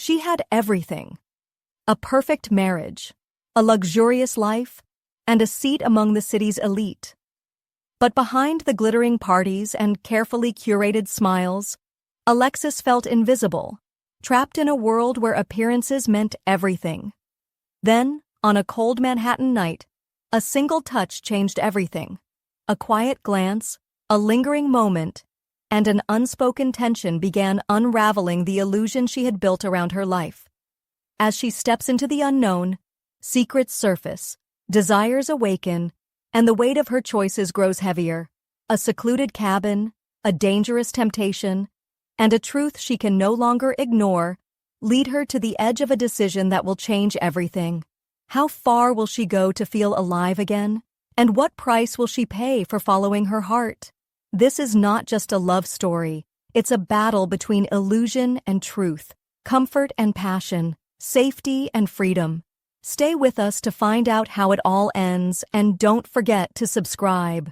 She had everything: a perfect marriage, a luxurious life, and a seat among the city's elite. But behind the glittering parties and carefully curated smiles, Alexis felt invisible, trapped in a world where appearances meant everything. Then, on a cold Manhattan night, a single touch changed everything. A quiet glance, a lingering moment, and an unspoken tension began unraveling the illusion she had built around her life. As she steps into the unknown, secrets surface, desires awaken, and the weight of her choices grows heavier. A secluded cabin, a dangerous temptation, and a truth she can no longer ignore lead her to the edge of a decision that will change everything. How far will she go to feel alive again? And what price will she pay for following her heart? This is not just a love story. It's a battle between illusion and truth, comfort and passion, safety and freedom. Stay with us to find out how it all ends, and don't forget to subscribe.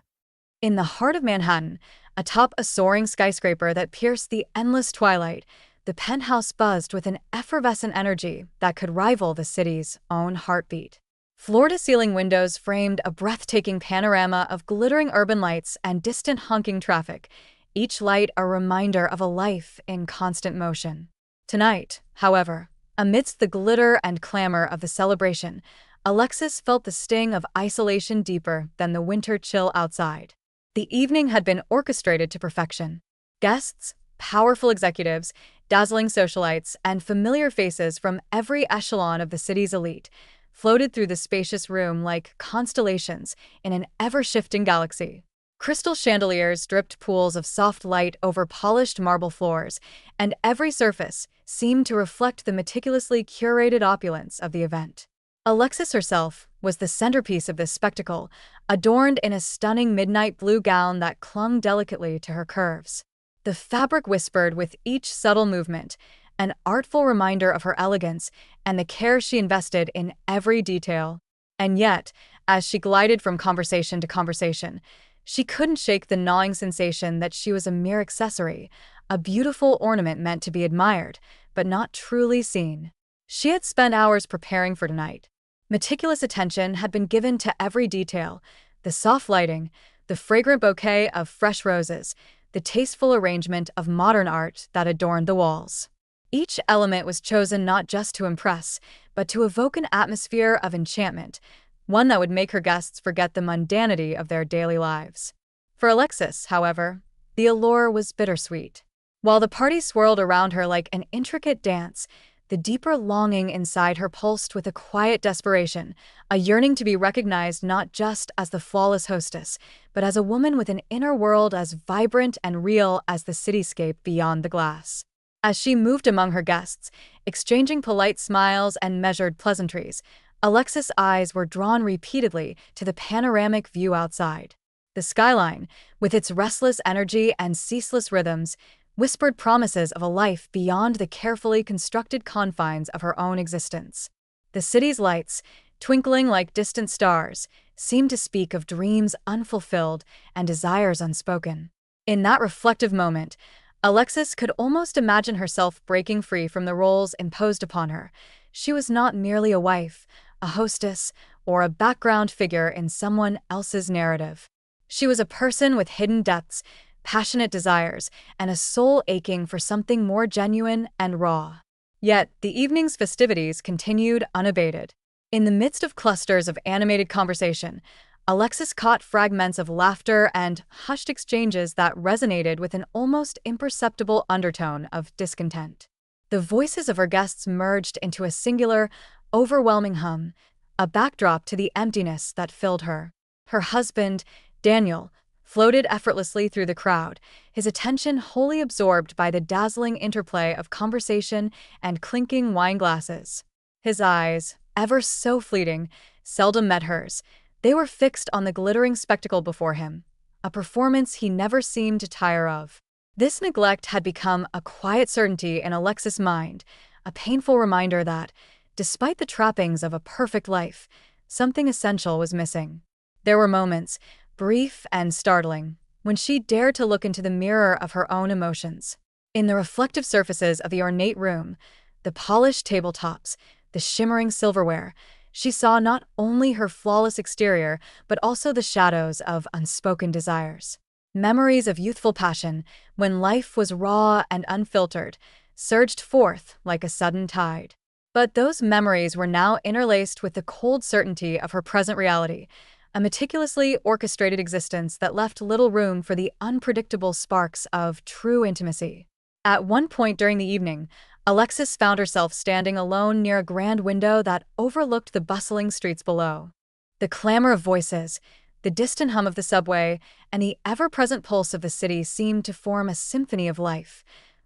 In the heart of Manhattan, atop a soaring skyscraper that pierced the endless twilight, the penthouse buzzed with an effervescent energy that could rival the city's own heartbeat. Floor-to-ceiling windows framed a breathtaking panorama of glittering urban lights and distant honking traffic, each light a reminder of a life in constant motion. Tonight, however, amidst the glitter and clamor of the celebration, Alexis felt the sting of isolation deeper than the winter chill outside. The evening had been orchestrated to perfection. Guests, powerful executives, dazzling socialites, and familiar faces from every echelon of the city's elite floated through the spacious room like constellations in an ever-shifting galaxy. Crystal chandeliers dripped pools of soft light over polished marble floors, and every surface seemed to reflect the meticulously curated opulence of the event. Alexis herself was the centerpiece of this spectacle, adorned in a stunning midnight blue gown that clung delicately to her curves. The fabric whispered with each subtle movement, an artful reminder of her elegance and the care she invested in every detail. And yet, as she glided from conversation to conversation, she couldn't shake the gnawing sensation that she was a mere accessory, a beautiful ornament meant to be admired, but not truly seen. She had spent hours preparing for tonight. Meticulous attention had been given to every detail: the soft lighting, the fragrant bouquet of fresh roses, the tasteful arrangement of modern art that adorned the walls. Each element was chosen not just to impress, but to evoke an atmosphere of enchantment, one that would make her guests forget the mundanity of their daily lives. For Alexis, however, the allure was bittersweet. While the party swirled around her like an intricate dance, the deeper longing inside her pulsed with a quiet desperation, a yearning to be recognized not just as the flawless hostess, but as a woman with an inner world as vibrant and real as the cityscape beyond the glass. As she moved among her guests, exchanging polite smiles and measured pleasantries, Alexis' eyes were drawn repeatedly to the panoramic view outside. The skyline, with its restless energy and ceaseless rhythms, whispered promises of a life beyond the carefully constructed confines of her own existence. The city's lights, twinkling like distant stars, seemed to speak of dreams unfulfilled and desires unspoken. In that reflective moment, Alexis could almost imagine herself breaking free from the roles imposed upon her. She was not merely a wife, a hostess, or a background figure in someone else's narrative. She was a person with hidden depths, passionate desires, and a soul aching for something more genuine and raw. Yet, the evening's festivities continued unabated. In the midst of clusters of animated conversation, Alexis caught fragments of laughter and hushed exchanges that resonated with an almost imperceptible undertone of discontent. The voices of her guests merged into a singular, overwhelming hum, a backdrop to the emptiness that filled her. Her husband, Daniel, floated effortlessly through the crowd, his attention wholly absorbed by the dazzling interplay of conversation and clinking wine glasses. His eyes, ever so fleeting, seldom met hers. They were fixed on the glittering spectacle before him, a performance he never seemed to tire of. This neglect had become a quiet certainty in Alexis' mind, a painful reminder that, despite the trappings of a perfect life, something essential was missing. There were moments, brief and startling, when she dared to look into the mirror of her own emotions. In the reflective surfaces of the ornate room, The polished tabletops, the shimmering silverware. She saw not only her flawless exterior, but also the shadows of unspoken desires. Memories of youthful passion, when life was raw and unfiltered, surged forth like a sudden tide. But those memories were now interlaced with the cold certainty of her present reality, a meticulously orchestrated existence that left little room for the unpredictable sparks of true intimacy. At one point during the evening, Alexis found herself standing alone near a grand window that overlooked the bustling streets below. The clamor of voices, the distant hum of the subway, and the ever-present pulse of the city seemed to form a symphony of life,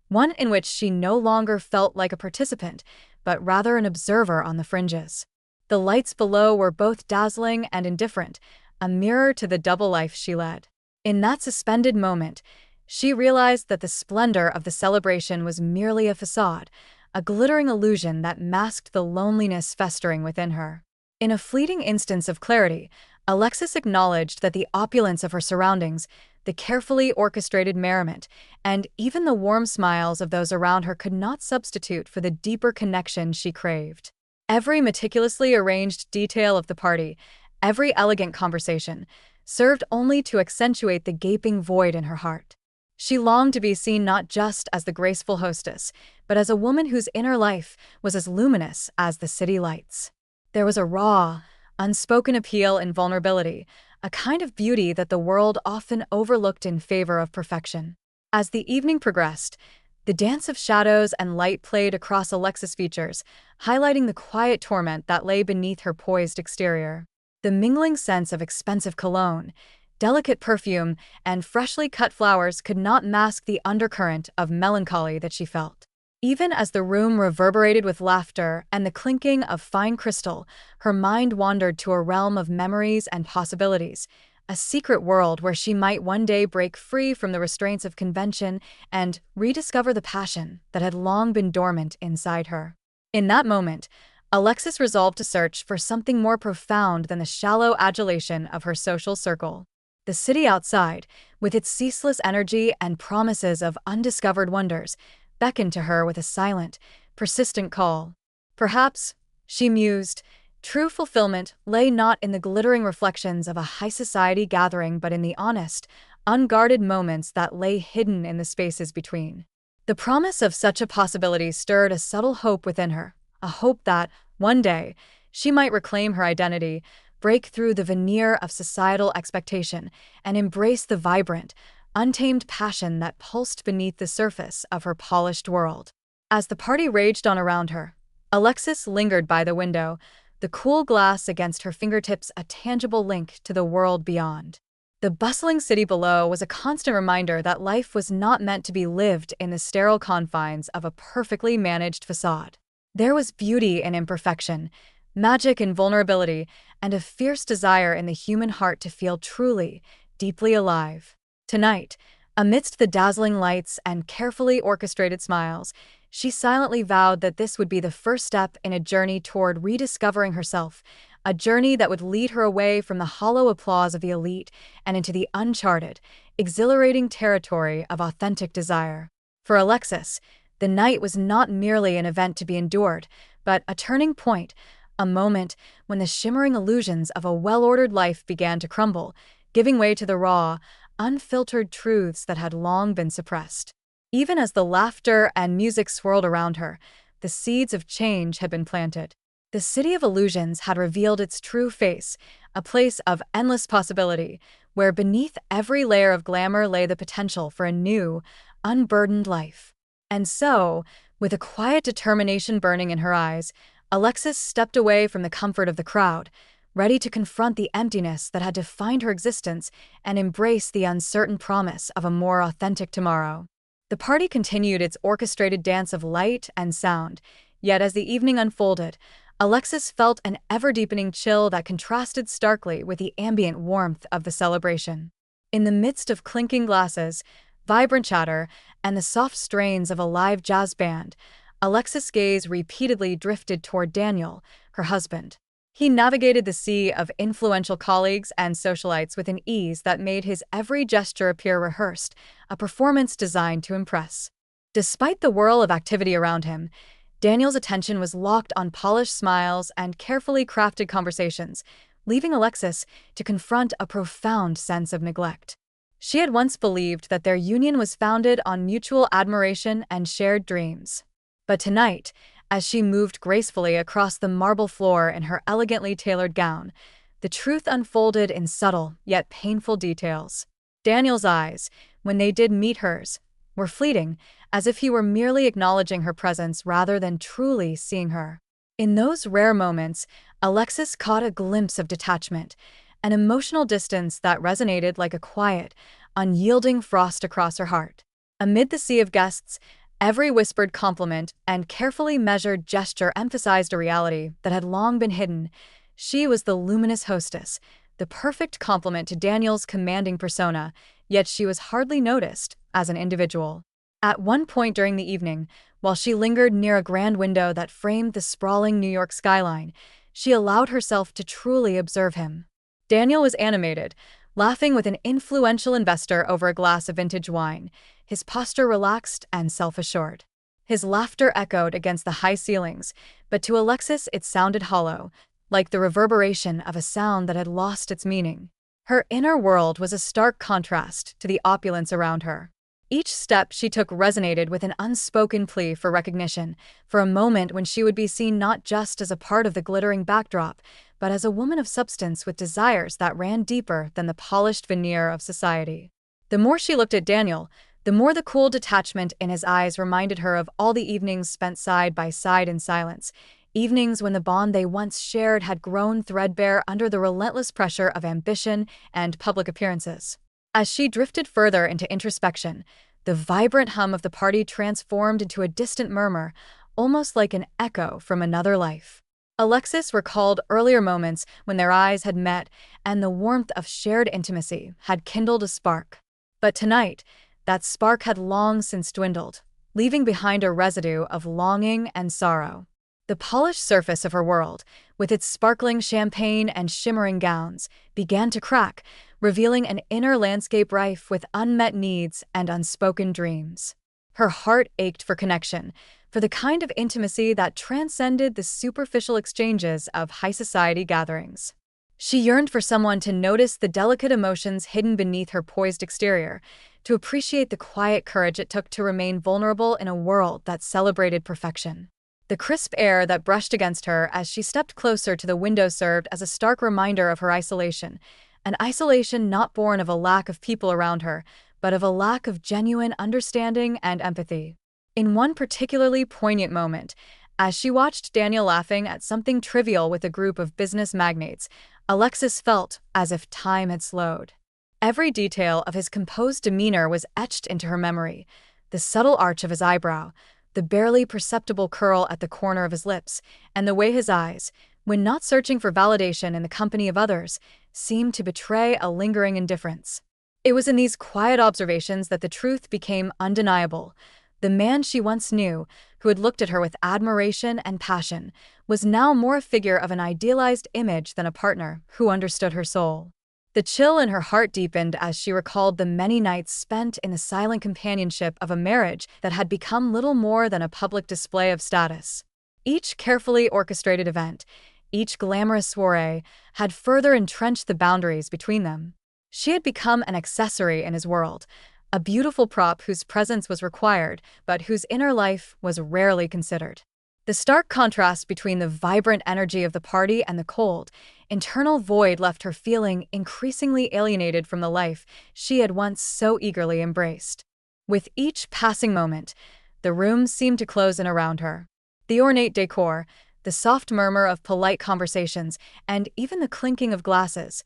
one in which she no longer felt like a participant, but rather an observer on the fringes. The lights below were both dazzling and indifferent, a mirror to the double life she led. In that suspended moment, she realized that the splendor of the celebration was merely a facade, a glittering illusion that masked the loneliness festering within her. In a fleeting instance of clarity, Alexis acknowledged that the opulence of her surroundings, the carefully orchestrated merriment, and even the warm smiles of those around her could not substitute for the deeper connection she craved. Every meticulously arranged detail of the party, every elegant conversation, served only to accentuate the gaping void in her heart. She longed to be seen not just as the graceful hostess, but as a woman whose inner life was as luminous as the city lights. There was a raw, unspoken appeal in vulnerability, a kind of beauty that the world often overlooked in favor of perfection. As the evening progressed, the dance of shadows and light played across Alexis' features, highlighting the quiet torment that lay beneath her poised exterior. The mingling scents of expensive cologne, delicate perfume, and freshly cut flowers could not mask the undercurrent of melancholy that she felt. Even as the room reverberated with laughter and the clinking of fine crystal, her mind wandered to a realm of memories and possibilities, a secret world where she might one day break free from the restraints of convention and rediscover the passion that had long been dormant inside her. In that moment, Alexis resolved to search for something more profound than the shallow adulation of her social circle. The city outside, with its ceaseless energy and promises of undiscovered wonders, beckoned to her with a silent, persistent call. Perhaps, she mused, true fulfillment lay not in the glittering reflections of a high-society gathering but in the honest, unguarded moments that lay hidden in the spaces between. The promise of such a possibility stirred a subtle hope within her, a hope that, one day, she might reclaim her identity, break through the veneer of societal expectation, and embrace the vibrant, untamed passion that pulsed beneath the surface of her polished world. As the party raged on around her, Alexis lingered by the window, the cool glass against her fingertips a tangible link to the world beyond. The bustling city below was a constant reminder that life was not meant to be lived in the sterile confines of a perfectly managed facade. There was beauty in imperfection, magic in vulnerability, and a fierce desire in the human heart to feel truly, deeply alive. Tonight, amidst the dazzling lights and carefully orchestrated smiles, she silently vowed that this would be the first step in a journey toward rediscovering herself, a journey that would lead her away from the hollow applause of the elite and into the uncharted, exhilarating territory of authentic desire. For Alexis, the night was not merely an event to be endured, but a turning point, a moment when the shimmering illusions of a well-ordered life began to crumble, giving way to the raw, unfiltered truths that had long been suppressed. Even as the laughter and music swirled around her, the seeds of change had been planted. The city of illusions had revealed its true face, a place of endless possibility, where beneath every layer of glamour lay the potential for a new, unburdened life. And so, with a quiet determination burning in her eyes, Alexis stepped away from the comfort of the crowd, ready to confront the emptiness that had defined her existence and embrace the uncertain promise of a more authentic tomorrow. The party continued its orchestrated dance of light and sound, yet as the evening unfolded, Alexis felt an ever-deepening chill that contrasted starkly with the ambient warmth of the celebration. In the midst of clinking glasses, vibrant chatter, and the soft strains of a live jazz band, Alexis' gaze repeatedly drifted toward Daniel, her husband. He navigated the sea of influential colleagues and socialites with an ease that made his every gesture appear rehearsed, a performance designed to impress. Despite the whirl of activity around him, Daniel's attention was locked on polished smiles and carefully crafted conversations, leaving Alexis to confront a profound sense of neglect. She had once believed that their union was founded on mutual admiration and shared dreams. But tonight, as she moved gracefully across the marble floor in her elegantly tailored gown, the truth unfolded in subtle yet painful details. Daniel's eyes, when they did meet hers, were fleeting, as if he were merely acknowledging her presence rather than truly seeing her. In those rare moments, Alexis caught a glimpse of detachment, an emotional distance that resonated like a quiet, unyielding frost across her heart. Amid the sea of guests, every whispered compliment and carefully measured gesture emphasized a reality that had long been hidden. She was the luminous hostess, the perfect complement to Daniel's commanding persona, yet she was hardly noticed as an individual. At one point during the evening, while she lingered near a grand window that framed the sprawling New York skyline, she allowed herself to truly observe him. Daniel was animated, laughing with an influential investor over a glass of vintage wine, his posture relaxed and self-assured. His laughter echoed against the high ceilings, but to Alexis it sounded hollow, like the reverberation of a sound that had lost its meaning. Her inner world was a stark contrast to the opulence around her. Each step she took resonated with an unspoken plea for recognition, for a moment when she would be seen not just as a part of the glittering backdrop, but as a woman of substance with desires that ran deeper than the polished veneer of society. The more she looked at Daniel, the more the cool detachment in his eyes reminded her of all the evenings spent side by side in silence, evenings when the bond they once shared had grown threadbare under the relentless pressure of ambition and public appearances. As she drifted further into introspection, the vibrant hum of the party transformed into a distant murmur, almost like an echo from another life. Alexis recalled earlier moments when their eyes had met and the warmth of shared intimacy had kindled a spark. But tonight, that spark had long since dwindled, leaving behind a residue of longing and sorrow. The polished surface of her world, with its sparkling champagne and shimmering gowns, began to crack, revealing an inner landscape rife with unmet needs and unspoken dreams. Her heart ached for connection, for the kind of intimacy that transcended the superficial exchanges of high society gatherings. She yearned for someone to notice the delicate emotions hidden beneath her poised exterior, to appreciate the quiet courage it took to remain vulnerable in a world that celebrated perfection. The crisp air that brushed against her as she stepped closer to the window served as a stark reminder of her isolation, an isolation not born of a lack of people around her, but of a lack of genuine understanding and empathy. In one particularly poignant moment, as she watched Daniel laughing at something trivial with a group of business magnates, Alexis felt as if time had slowed. Every detail of his composed demeanor was etched into her memory: the subtle arch of his eyebrow, the barely perceptible curl at the corner of his lips, and the way his eyes, when not searching for validation in the company of others, seemed to betray a lingering indifference. It was in these quiet observations that the truth became undeniable. The man she once knew, who had looked at her with admiration and passion, was now more a figure of an idealized image than a partner who understood her soul. The chill in her heart deepened as she recalled the many nights spent in the silent companionship of a marriage that had become little more than a public display of status. Each carefully orchestrated event, each glamorous soiree, had further entrenched the boundaries between them. She had become an accessory in his world, a beautiful prop whose presence was required, but whose inner life was rarely considered. The stark contrast between the vibrant energy of the party and the cold, internal void left her feeling increasingly alienated from the life she had once so eagerly embraced. With each passing moment, the room seemed to close in around her. The ornate decor, the soft murmur of polite conversations, and even the clinking of glasses,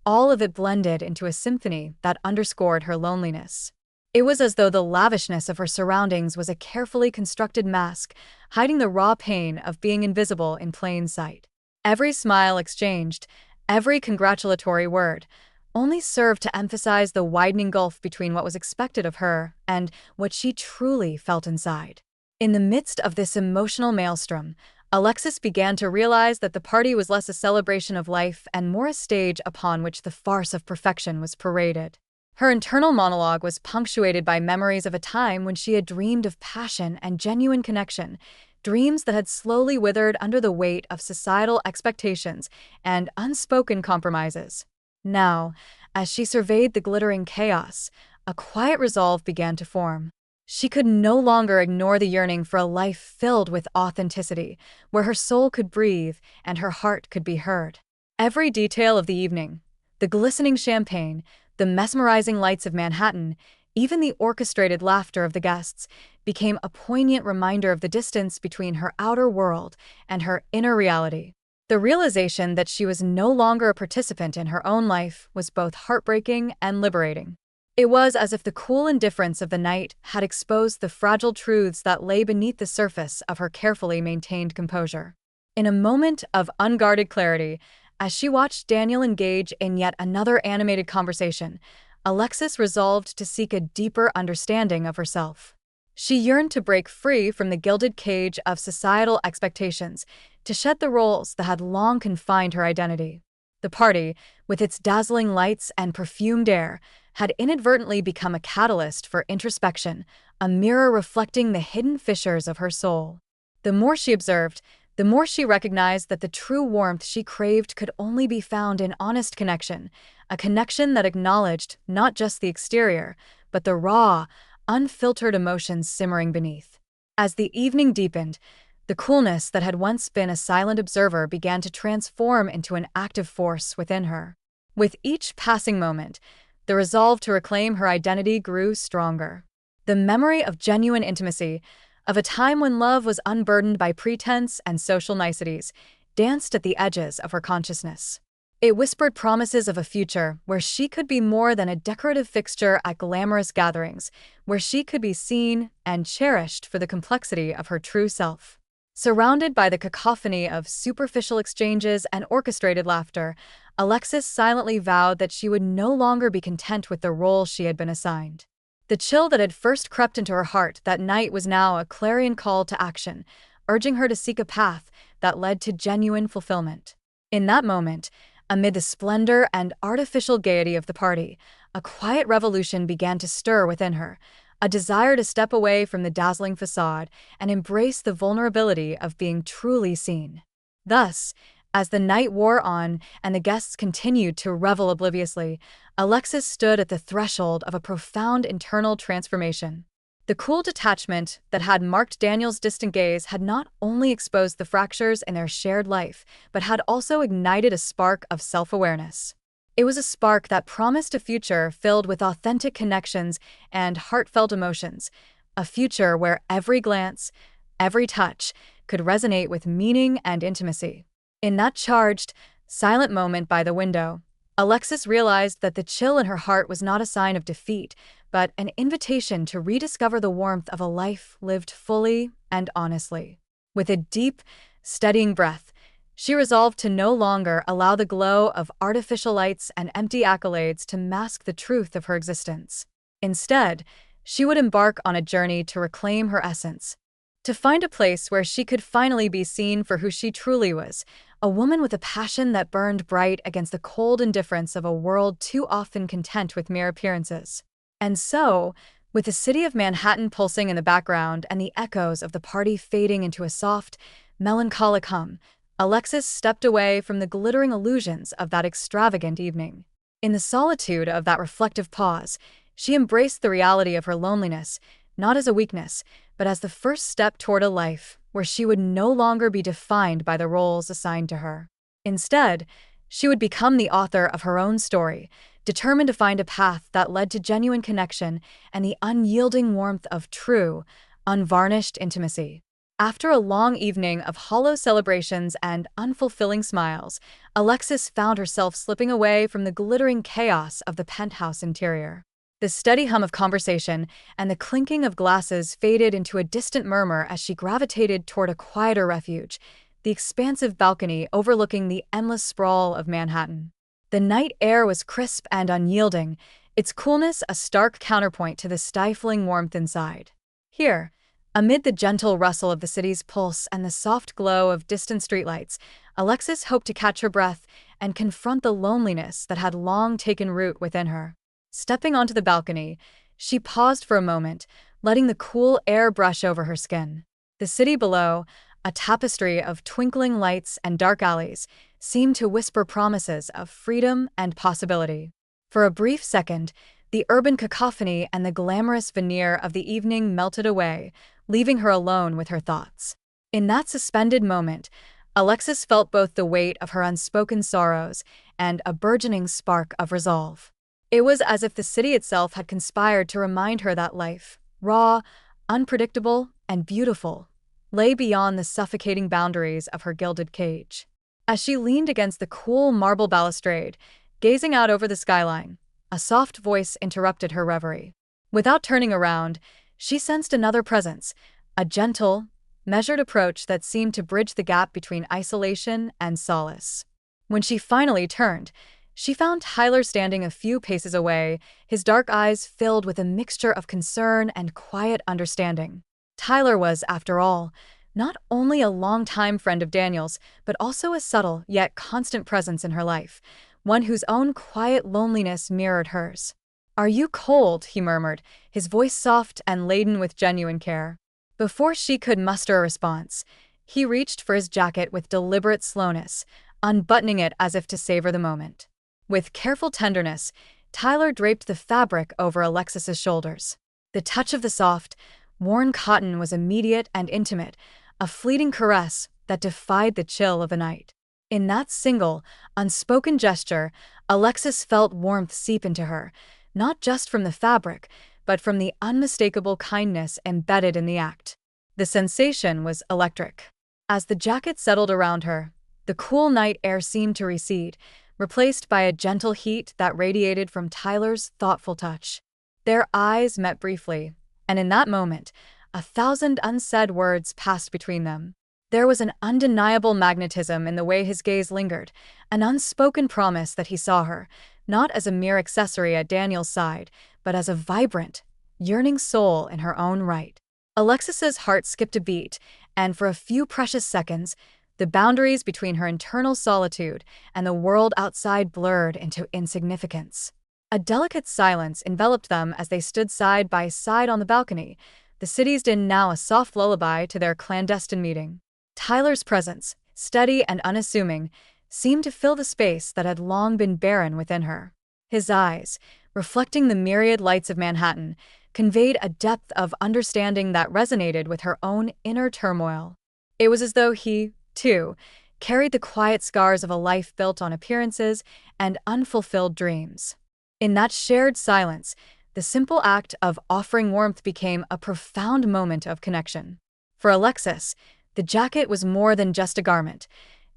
all of it blended into a symphony that underscored her loneliness. It was as though the lavishness of her surroundings was a carefully constructed mask, hiding the raw pain of being invisible in plain sight. Every smile exchanged, every congratulatory word, only served to emphasize the widening gulf between what was expected of her and what she truly felt inside. In the midst of this emotional maelstrom, Alexis began to realize that the party was less a celebration of life and more a stage upon which the farce of perfection was paraded. Her internal monologue was punctuated by memories of a time when she had dreamed of passion and genuine connection, dreams that had slowly withered under the weight of societal expectations and unspoken compromises. Now, as she surveyed the glittering chaos, a quiet resolve began to form. She could no longer ignore the yearning for a life filled with authenticity, where her soul could breathe and her heart could be heard. Every detail of the evening, the glistening champagne, the mesmerizing lights of Manhattan, even the orchestrated laughter of the guests, became a poignant reminder of the distance between her outer world and her inner reality. The realization that she was no longer a participant in her own life was both heartbreaking and liberating. It was as if the cool indifference of the night had exposed the fragile truths that lay beneath the surface of her carefully maintained composure. In a moment of unguarded clarity, as she watched Daniel engage in yet another animated conversation, Alexis resolved to seek a deeper understanding of herself. She yearned to break free from the gilded cage of societal expectations, to shed the roles that had long confined her identity. The party, with its dazzling lights and perfumed air, had inadvertently become a catalyst for introspection, a mirror reflecting the hidden fissures of her soul. The more she observed, the more she recognized that the true warmth she craved could only be found in honest connection, a connection that acknowledged not just the exterior, but the raw, unfiltered emotions simmering beneath. As the evening deepened, the coolness that had once been a silent observer began to transform into an active force within her. With each passing moment, the resolve to reclaim her identity grew stronger. The memory of genuine intimacy, of a time when love was unburdened by pretense and social niceties, danced at the edges of her consciousness. It whispered promises of a future where she could be more than a decorative fixture at glamorous gatherings, where she could be seen and cherished for the complexity of her true self. Surrounded by the cacophony of superficial exchanges and orchestrated laughter, Alexis silently vowed that she would no longer be content with the role she had been assigned. The chill that had first crept into her heart that night was now a clarion call to action, urging her to seek a path that led to genuine fulfillment. In that moment, amid the splendor and artificial gaiety of the party, a quiet revolution began to stir within her, a desire to step away from the dazzling facade and embrace the vulnerability of being truly seen. Thus, as the night wore on and the guests continued to revel obliviously, Alexis stood at the threshold of a profound internal transformation. The cool detachment that had marked Daniel's distant gaze had not only exposed the fractures in their shared life, but had also ignited a spark of self-awareness. It was a spark that promised a future filled with authentic connections and heartfelt emotions, a future where every glance, every touch, could resonate with meaning and intimacy. In that charged, silent moment by the window, Alexis realized that the chill in her heart was not a sign of defeat, but an invitation to rediscover the warmth of a life lived fully and honestly. With a deep, steadying breath, she resolved to no longer allow the glow of artificial lights and empty accolades to mask the truth of her existence. Instead, she would embark on a journey to reclaim her essence, to find a place where she could finally be seen for who she truly was, a woman with a passion that burned bright against the cold indifference of a world too often content with mere appearances. And so, with the city of Manhattan pulsing in the background and the echoes of the party fading into a soft, melancholic hum, Alexis stepped away from the glittering illusions of that extravagant evening. In the solitude of that reflective pause, she embraced the reality of her loneliness, not as a weakness, but as the first step toward a life where she would no longer be defined by the roles assigned to her. Instead, she would become the author of her own story, determined to find a path that led to genuine connection and the unyielding warmth of true, unvarnished intimacy. After a long evening of hollow celebrations and unfulfilling smiles, Alexis found herself slipping away from the glittering chaos of the penthouse interior. The steady hum of conversation and the clinking of glasses faded into a distant murmur as she gravitated toward a quieter refuge, the expansive balcony overlooking the endless sprawl of Manhattan. The night air was crisp and unyielding, its coolness a stark counterpoint to the stifling warmth inside. Here, amid the gentle rustle of the city's pulse and the soft glow of distant streetlights, Alexis hoped to catch her breath and confront the loneliness that had long taken root within her. Stepping onto the balcony, she paused for a moment, letting the cool air brush over her skin. The city below, a tapestry of twinkling lights and dark alleys, seemed to whisper promises of freedom and possibility. For a brief second, the urban cacophony and the glamorous veneer of the evening melted away, leaving her alone with her thoughts. In that suspended moment, Alexis felt both the weight of her unspoken sorrows and a burgeoning spark of resolve. It was as if the city itself had conspired to remind her that life, raw, unpredictable, and beautiful, lay beyond the suffocating boundaries of her gilded cage. As she leaned against the cool marble balustrade, gazing out over the skyline, a soft voice interrupted her reverie. Without turning around, she sensed another presence, a gentle, measured approach that seemed to bridge the gap between isolation and solace. When she finally turned, she found Tyler standing a few paces away, his dark eyes filled with a mixture of concern and quiet understanding. Tyler was, after all, not only a longtime friend of Daniel's, but also a subtle yet constant presence in her life, one whose own quiet loneliness mirrored hers. "Are you cold?" he murmured, his voice soft and laden with genuine care. Before she could muster a response, he reached for his jacket with deliberate slowness, unbuttoning it as if to savor the moment. With careful tenderness, Tyler draped the fabric over Alexis's shoulders. The touch of the soft, worn cotton was immediate and intimate, a fleeting caress that defied the chill of the night. In that single, unspoken gesture, Alexis felt warmth seep into her, not just from the fabric, but from the unmistakable kindness embedded in the act. The sensation was electric. As the jacket settled around her, the cool night air seemed to recede, replaced by a gentle heat that radiated from Tyler's thoughtful touch. Their eyes met briefly, and in that moment, 1,000 unsaid words passed between them. There was an undeniable magnetism in the way his gaze lingered, an unspoken promise that he saw her, not as a mere accessory at Daniel's side, but as a vibrant, yearning soul in her own right. Alexis's heart skipped a beat, and for a few precious seconds, the boundaries between her internal solitude and the world outside blurred into insignificance. A delicate silence enveloped them as they stood side by side on the balcony, the city's din now a soft lullaby to their clandestine meeting. Tyler's presence, steady and unassuming, seemed to fill the space that had long been barren within her. His eyes, reflecting the myriad lights of Manhattan, conveyed a depth of understanding that resonated with her own inner turmoil. It was as though he, too, carried the quiet scars of a life built on appearances and unfulfilled dreams. In that shared silence, the simple act of offering warmth became a profound moment of connection. For Alexis, the jacket was more than just a garment.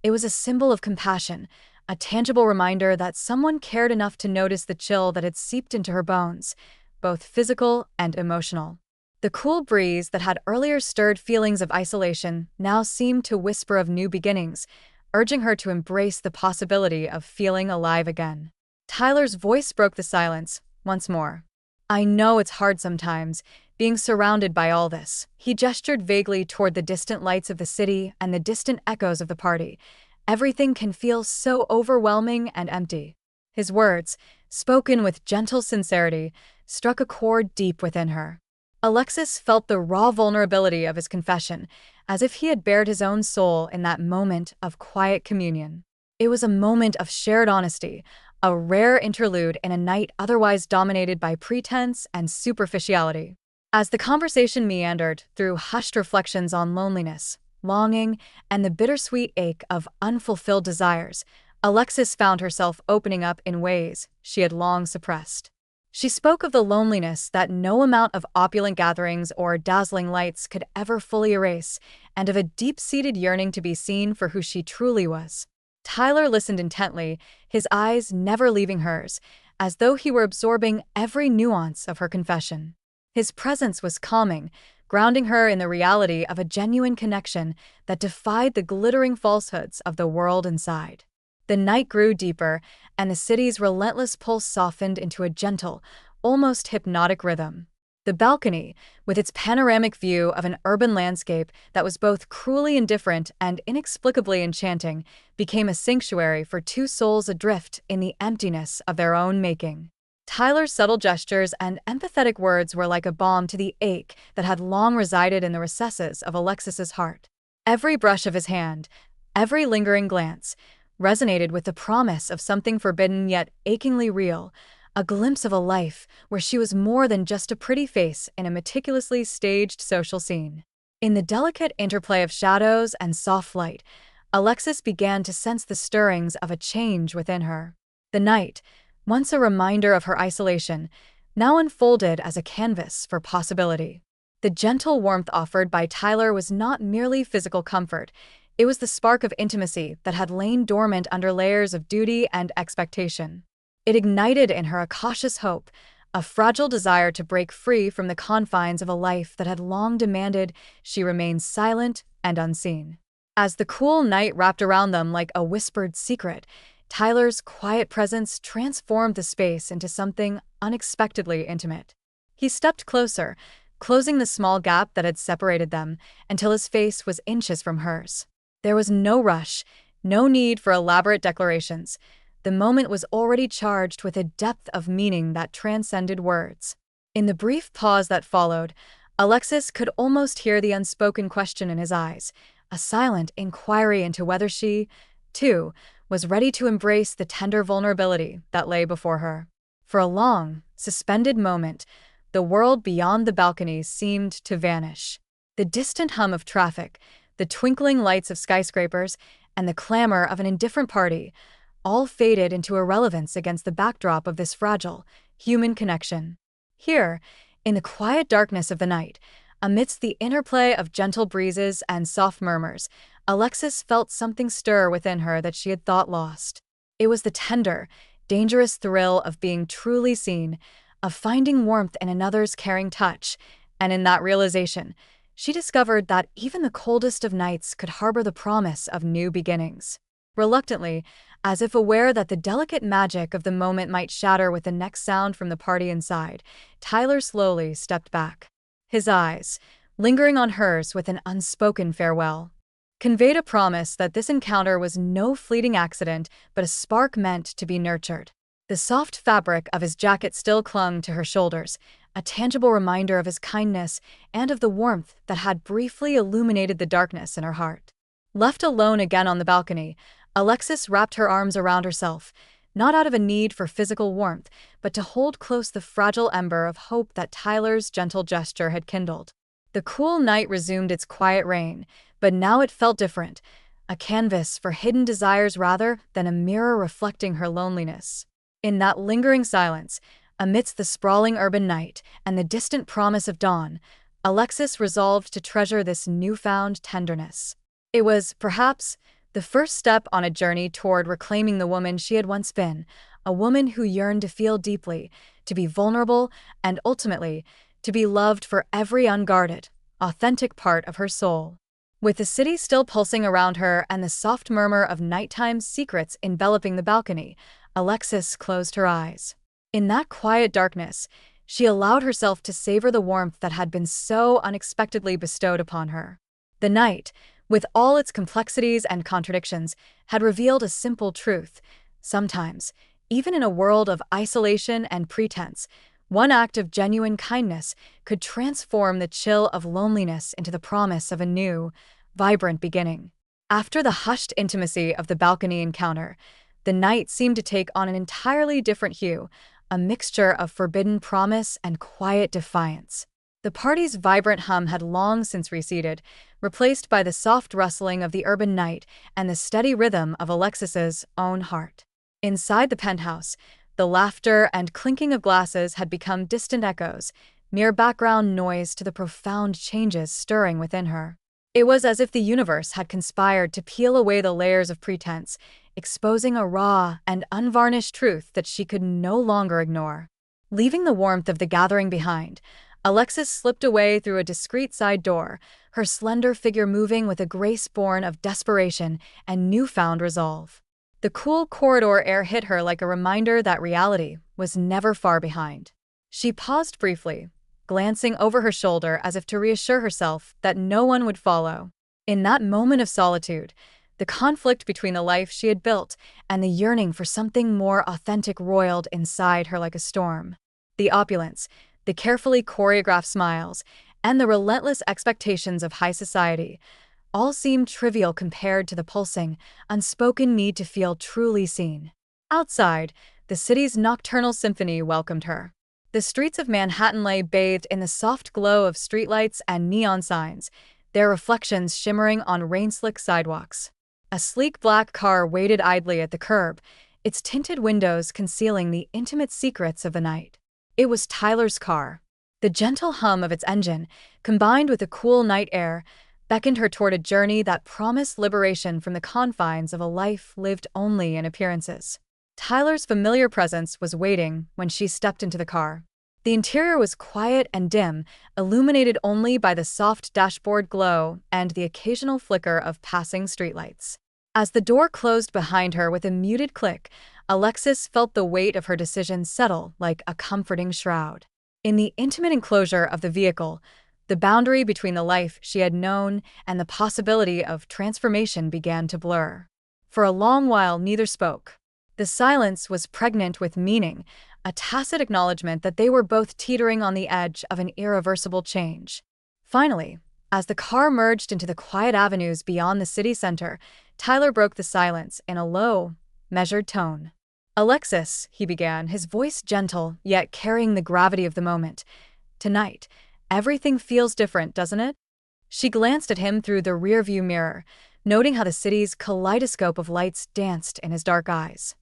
It was a symbol of compassion, a tangible reminder that someone cared enough to notice the chill that had seeped into her bones, both physical and emotional. The cool breeze that had earlier stirred feelings of isolation now seemed to whisper of new beginnings, urging her to embrace the possibility of feeling alive again. Tyler's voice broke the silence once more. "I know it's hard sometimes, being surrounded by all this." He gestured vaguely toward the distant lights of the city and the distant echoes of the party. "Everything can feel so overwhelming and empty." His words, spoken with gentle sincerity, struck a chord deep within her. Alexis felt the raw vulnerability of his confession, as if he had bared his own soul in that moment of quiet communion. It was a moment of shared honesty, a rare interlude in a night otherwise dominated by pretense and superficiality. As the conversation meandered through hushed reflections on loneliness, longing, and the bittersweet ache of unfulfilled desires, Alexis found herself opening up in ways she had long suppressed. She spoke of the loneliness that no amount of opulent gatherings or dazzling lights could ever fully erase, and of a deep-seated yearning to be seen for who she truly was. Tyler listened intently, his eyes never leaving hers, as though he were absorbing every nuance of her confession. His presence was calming, grounding her in the reality of a genuine connection that defied the glittering falsehoods of the world inside. The night grew deeper, and the city's relentless pulse softened into a gentle, almost hypnotic rhythm. The balcony, with its panoramic view of an urban landscape that was both cruelly indifferent and inexplicably enchanting, became a sanctuary for two souls adrift in the emptiness of their own making. Tyler's subtle gestures and empathetic words were like a balm to the ache that had long resided in the recesses of Alexis's heart. Every brush of his hand, every lingering glance, resonated with the promise of something forbidden yet achingly real, a glimpse of a life where she was more than just a pretty face in a meticulously staged social scene. In the delicate interplay of shadows and soft light, Alexis began to sense the stirrings of a change within her. The night, once a reminder of her isolation, now unfolded as a canvas for possibility. The gentle warmth offered by Tyler was not merely physical comfort, it was the spark of intimacy that had lain dormant under layers of duty and expectation. It ignited in her a cautious hope, a fragile desire to break free from the confines of a life that had long demanded she remain silent and unseen. As the cool night wrapped around them like a whispered secret, Tyler's quiet presence transformed the space into something unexpectedly intimate. He stepped closer, closing the small gap that had separated them until his face was inches from hers. There was no rush, no need for elaborate declarations. The moment was already charged with a depth of meaning that transcended words. In the brief pause that followed, Alexis could almost hear the unspoken question in his eyes, a silent inquiry into whether she, too, was ready to embrace the tender vulnerability that lay before her. For a long, suspended moment, the world beyond the balcony seemed to vanish. The distant hum of traffic, the twinkling lights of skyscrapers, and the clamor of an indifferent party all faded into irrelevance against the backdrop of this fragile, human connection. Here, in the quiet darkness of the night, amidst the interplay of gentle breezes and soft murmurs, Alexis felt something stir within her that she had thought lost. It was the tender, dangerous thrill of being truly seen, of finding warmth in another's caring touch, and in that realization, she discovered that even the coldest of nights could harbor the promise of new beginnings. Reluctantly, as if aware that the delicate magic of the moment might shatter with the next sound from the party inside, Tyler slowly stepped back. His eyes, lingering on hers with an unspoken farewell, conveyed a promise that this encounter was no fleeting accident but a spark meant to be nurtured. The soft fabric of his jacket still clung to her shoulders, a tangible reminder of his kindness and of the warmth that had briefly illuminated the darkness in her heart. Left alone again on the balcony, Alexis wrapped her arms around herself, not out of a need for physical warmth, but to hold close the fragile ember of hope that Tyler's gentle gesture had kindled. The cool night resumed its quiet reign, but now it felt different, a canvas for hidden desires rather than a mirror reflecting her loneliness. In that lingering silence, amidst the sprawling urban night and the distant promise of dawn, Alexis resolved to treasure this newfound tenderness. It was, perhaps, the first step on a journey toward reclaiming the woman she had once been, a woman who yearned to feel deeply, to be vulnerable, and ultimately, to be loved for every unguarded, authentic part of her soul. With the city still pulsing around her and the soft murmur of nighttime secrets enveloping the balcony, Alexis closed her eyes. In that quiet darkness, she allowed herself to savor the warmth that had been so unexpectedly bestowed upon her. The night, with all its complexities and contradictions, had revealed a simple truth. Sometimes, even in a world of isolation and pretense, one act of genuine kindness could transform the chill of loneliness into the promise of a new, vibrant beginning. After the hushed intimacy of the balcony encounter, the night seemed to take on an entirely different hue, a mixture of forbidden promise and quiet defiance. The party's vibrant hum had long since receded, replaced by the soft rustling of the urban night and the steady rhythm of Alexis's own heart. Inside the penthouse, the laughter and clinking of glasses had become distant echoes, mere background noise to the profound changes stirring within her. It was as if the universe had conspired to peel away the layers of pretense, exposing a raw and unvarnished truth that she could no longer ignore. Leaving the warmth of the gathering behind, Alexis slipped away through a discreet side door, her slender figure moving with a grace born of desperation and newfound resolve. The cool corridor air hit her like a reminder that reality was never far behind. She paused briefly, glancing over her shoulder as if to reassure herself that no one would follow. In that moment of solitude, The conflict between the life she had built and the yearning for something more authentic roiled inside her like a storm. The opulence, the carefully choreographed smiles, and the relentless expectations of high society all seemed trivial compared to the pulsing, unspoken need to feel truly seen. Outside, the city's nocturnal symphony welcomed her. The streets of Manhattan lay bathed in the soft glow of streetlights and neon signs, their reflections shimmering on rain-slick sidewalks. A sleek black car waited idly at the curb, its tinted windows concealing the intimate secrets of the night. It was Tyler's car. The gentle hum of its engine, combined with the cool night air, beckoned her toward a journey that promised liberation from the confines of a life lived only in appearances. Tyler's familiar presence was waiting when she stepped into the car. The interior was quiet and dim, illuminated only by the soft dashboard glow and the occasional flicker of passing streetlights. As the door closed behind her with a muted click, Alexis felt the weight of her decision settle like a comforting shroud. In the intimate enclosure of the vehicle, the boundary between the life she had known and the possibility of transformation began to blur. For a long while, neither spoke. The silence was pregnant with meaning, a tacit acknowledgement that they were both teetering on the edge of an irreversible change. Finally, as the car merged into the quiet avenues beyond the city center, Tyler broke the silence in a low, measured tone. "Alexis," he began, his voice gentle, yet carrying the gravity of the moment. "Tonight, everything feels different, doesn't it?" She glanced at him through the rearview mirror, noting how the city's kaleidoscope of lights danced in his dark eyes.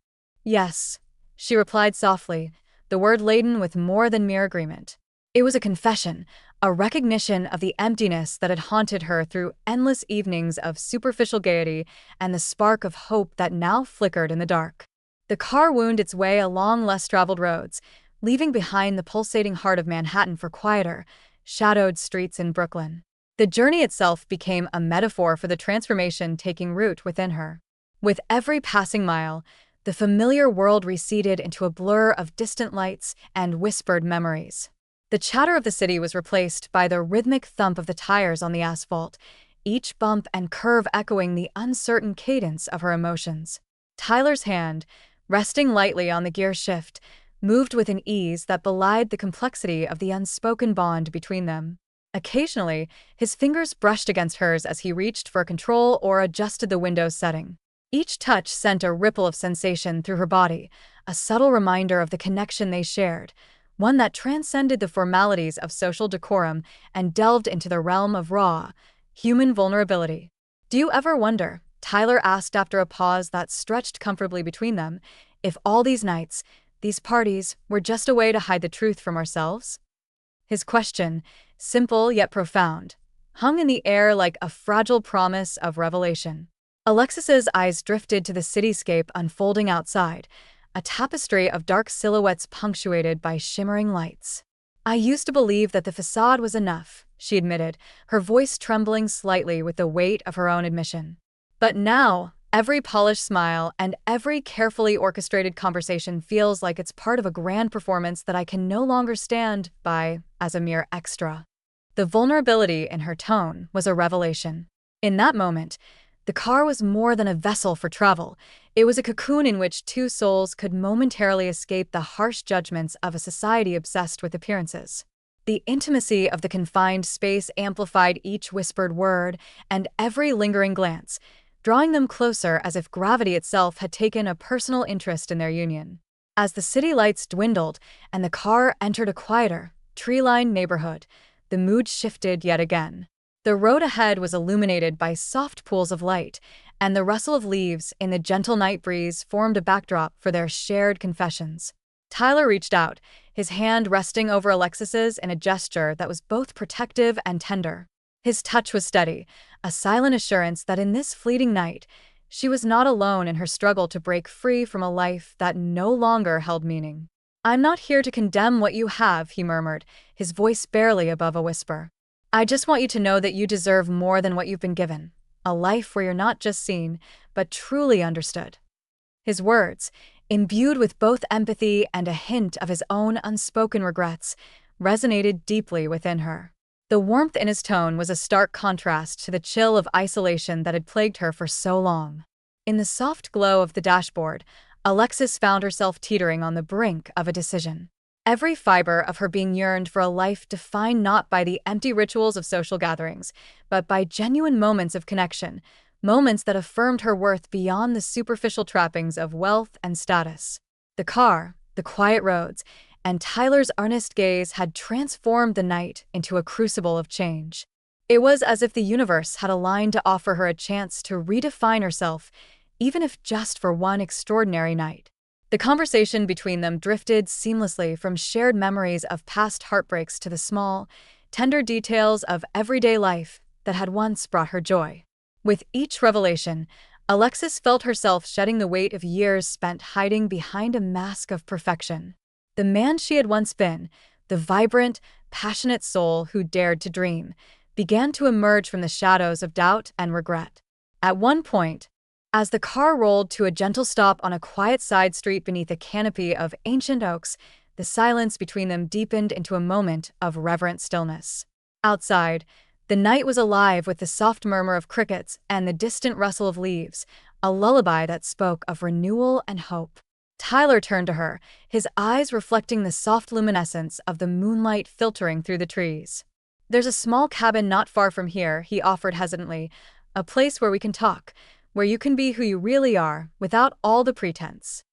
"Yes," she replied softly, the word laden with more than mere agreement. It was a confession, a recognition of the emptiness that had haunted her through endless evenings of superficial gaiety and the spark of hope that now flickered in the dark. The car wound its way along less traveled roads, leaving behind the pulsating heart of Manhattan for quieter, shadowed streets in Brooklyn. The journey itself became a metaphor for the transformation taking root within her. With every passing mile, the familiar world receded into a blur of distant lights and whispered memories. The chatter of the city was replaced by the rhythmic thump of the tires on the asphalt, each bump and curve echoing the uncertain cadence of her emotions. Tyler's hand, resting lightly on the gear shift, moved with an ease that belied the complexity of the unspoken bond between them. Occasionally, his fingers brushed against hers as he reached for control or adjusted the window setting. Each touch sent a ripple of sensation through her body, a subtle reminder of the connection they shared, one that transcended the formalities of social decorum and delved into the realm of raw, human vulnerability. "Do you ever wonder," Tyler asked after a pause that stretched comfortably between them, "if all these nights, these parties, were just a way to hide the truth from ourselves?" His question, simple yet profound, hung in the air like a fragile promise of revelation. Alexis's eyes drifted to the cityscape unfolding outside, a tapestry of dark silhouettes punctuated by shimmering lights. "I used to believe that the facade was enough," she admitted, her voice trembling slightly with the weight of her own admission. "But now, every polished smile and every carefully orchestrated conversation feels like it's part of a grand performance that I can no longer stand by as a mere extra." The vulnerability in her tone was a revelation. In that moment, the car was more than a vessel for travel. It was a cocoon in which two souls could momentarily escape the harsh judgments of a society obsessed with appearances. The intimacy of the confined space amplified each whispered word and every lingering glance, drawing them closer as if gravity itself had taken a personal interest in their union. As the city lights dwindled and the car entered a quieter, tree-lined neighborhood, the mood shifted yet again. The road ahead was illuminated by soft pools of light, and the rustle of leaves in the gentle night breeze formed a backdrop for their shared confessions. Tyler reached out, his hand resting over Alexis's in a gesture that was both protective and tender. His touch was steady, a silent assurance that in this fleeting night, she was not alone in her struggle to break free from a life that no longer held meaning. "I'm not here to condemn what you have," he murmured, his voice barely above a whisper. "I just want you to know that you deserve more than what you've been given, a life where you're not just seen, but truly understood." His words, imbued with both empathy and a hint of his own unspoken regrets, resonated deeply within her. The warmth in his tone was a stark contrast to the chill of isolation that had plagued her for so long. In the soft glow of the dashboard, Alexis found herself teetering on the brink of a decision. Every fiber of her being yearned for a life defined not by the empty rituals of social gatherings, but by genuine moments of connection, moments that affirmed her worth beyond the superficial trappings of wealth and status. The car, the quiet roads, and Tyler's earnest gaze had transformed the night into a crucible of change. It was as if the universe had aligned to offer her a chance to redefine herself, even if just for one extraordinary night. The conversation between them drifted seamlessly from shared memories of past heartbreaks to the small, tender details of everyday life that had once brought her joy. With each revelation, Alexis felt herself shedding the weight of years spent hiding behind a mask of perfection. The man she had once been, the vibrant, passionate soul who dared to dream, began to emerge from the shadows of doubt and regret. At one point, as the car rolled to a gentle stop on a quiet side street beneath a canopy of ancient oaks, the silence between them deepened into a moment of reverent stillness. Outside, the night was alive with the soft murmur of crickets and the distant rustle of leaves, a lullaby that spoke of renewal and hope. Tyler turned to her, his eyes reflecting the soft luminescence of the moonlight filtering through the trees. "There's a small cabin not far from here," he offered hesitantly, "a place where we can talk, where you can be who you really are, without all the pretense."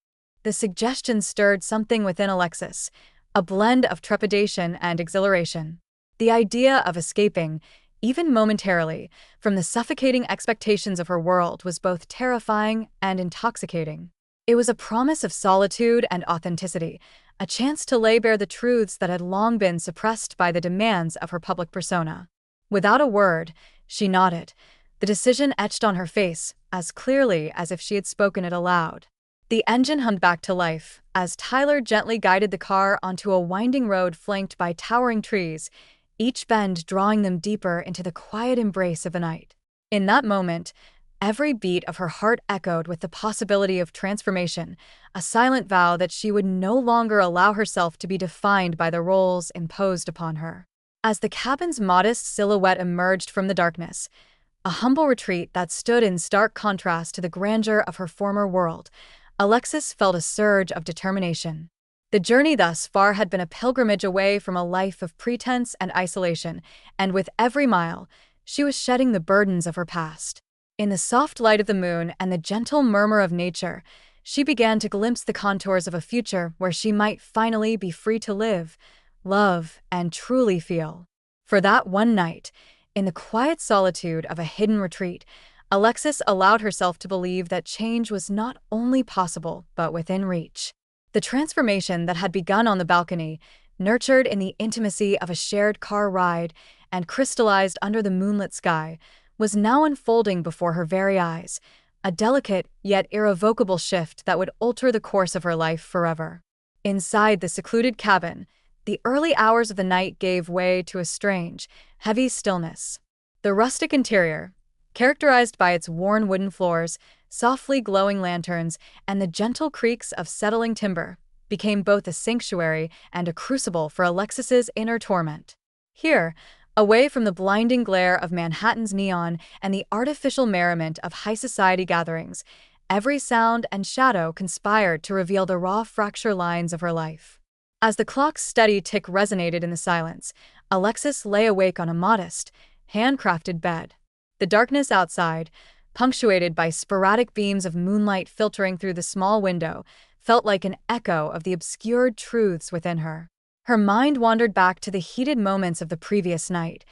The suggestion stirred something within Alexis, a blend of trepidation and exhilaration. The idea of escaping, even momentarily, from the suffocating expectations of her world was both terrifying and intoxicating. It was a promise of solitude and authenticity, a chance to lay bare the truths that had long been suppressed by the demands of her public persona. Without a word, she nodded, the decision etched on her face as clearly as if she had spoken it aloud. The engine hummed back to life as Tyler gently guided the car onto a winding road flanked by towering trees, each bend drawing them deeper into the quiet embrace of the night. In that moment, every beat of her heart echoed with the possibility of transformation, a silent vow that she would no longer allow herself to be defined by the roles imposed upon her. As the cabin's modest silhouette emerged from the darkness, a humble retreat that stood in stark contrast to the grandeur of her former world, Alexis felt a surge of determination. The journey thus far had been a pilgrimage away from a life of pretense and isolation, and with every mile, she was shedding the burdens of her past. In the soft light of the moon and the gentle murmur of nature, she began to glimpse the contours of a future where she might finally be free to live, love, and truly feel. For that one night, in the quiet solitude of a hidden retreat, Alexis allowed herself to believe that change was not only possible but within reach. The transformation that had begun on the balcony, nurtured in the intimacy of a shared car ride and crystallized under the moonlit sky, was now unfolding before her very eyes, a delicate yet irrevocable shift that would alter the course of her life forever. Inside the secluded cabin, the early hours of the night gave way to a strange, heavy stillness. The rustic interior, characterized by its worn wooden floors, softly glowing lanterns, and the gentle creaks of settling timber, became both a sanctuary and a crucible for Alexis's inner torment. Here, away from the blinding glare of Manhattan's neon and the artificial merriment of high society gatherings, every sound and shadow conspired to reveal the raw fracture lines of her life. As the clock's steady tick resonated in the silence, Alexis lay awake on a modest, handcrafted bed. The darkness outside, punctuated by sporadic beams of moonlight filtering through the small window, felt like an echo of the obscured truths within her. Her mind wandered back to the heated moments of the previous night,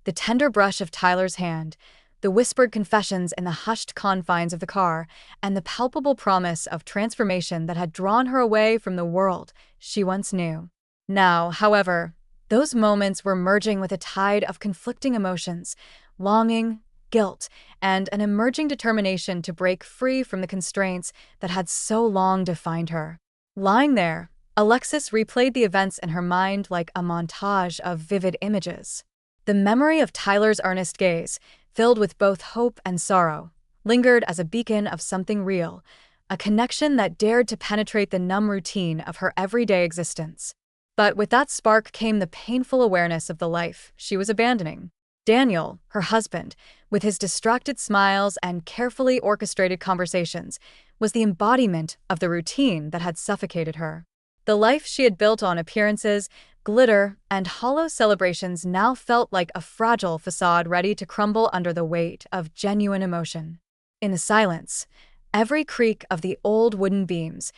the tender brush of Tyler's hand, the whispered confessions in the hushed confines of the car, and the palpable promise of transformation that had drawn her away from the world she once knew. Now, however, those moments were merging with a tide of conflicting emotions, longing, guilt, and an emerging determination to break free from the constraints that had so long defined her. Lying there, Alexis replayed the events in her mind like a montage of vivid images. The memory of Tyler's earnest gaze, filled with both hope and sorrow, lingered as a beacon of something real, a connection that dared to penetrate the numb routine of her everyday existence. But with that spark came the painful awareness of the life she was abandoning. Daniel, her husband, with his distracted smiles and carefully orchestrated conversations, was the embodiment of the routine that had suffocated her. The life she had built on appearances, glitter, and hollow celebrations now felt like a fragile facade ready to crumble under the weight of genuine emotion. In the silence, every creak of the old wooden beams,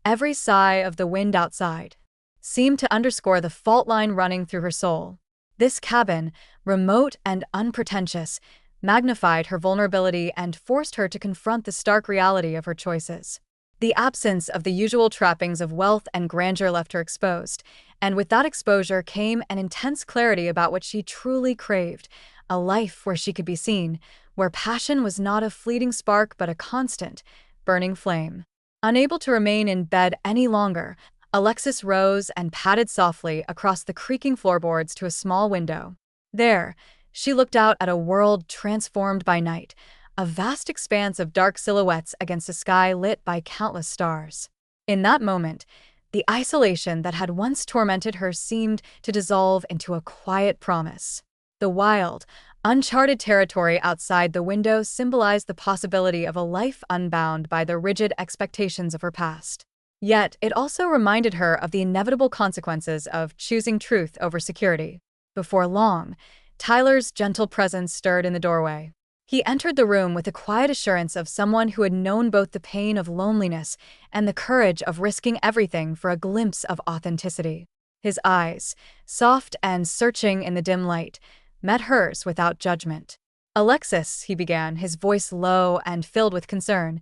every sigh of the wind outside, seemed to underscore the fault line running through her soul. This cabin, remote and unpretentious, magnified her vulnerability and forced her to confront the stark reality of her choices. The absence of the usual trappings of wealth and grandeur left her exposed, and with that exposure came an intense clarity about what she truly craved, a life where she could be seen, where passion was not a fleeting spark but a constant, burning flame. Unable to remain in bed any longer, Alexis rose and padded softly across the creaking floorboards to a small window. There, she looked out at a world transformed by night, a vast expanse of dark silhouettes against a sky lit by countless stars. In that moment, the isolation that had once tormented her seemed to dissolve into a quiet promise. The wild, uncharted territory outside the window symbolized the possibility of a life unbound by the rigid expectations of her past. Yet, it also reminded her of the inevitable consequences of choosing truth over security. Before long, Tyler's gentle presence stirred in the doorway. He entered the room with the quiet assurance of someone who had known both the pain of loneliness and the courage of risking everything for a glimpse of authenticity. His eyes, soft and searching in the dim light, met hers without judgment. "Alexis," he began, his voice low and filled with concern,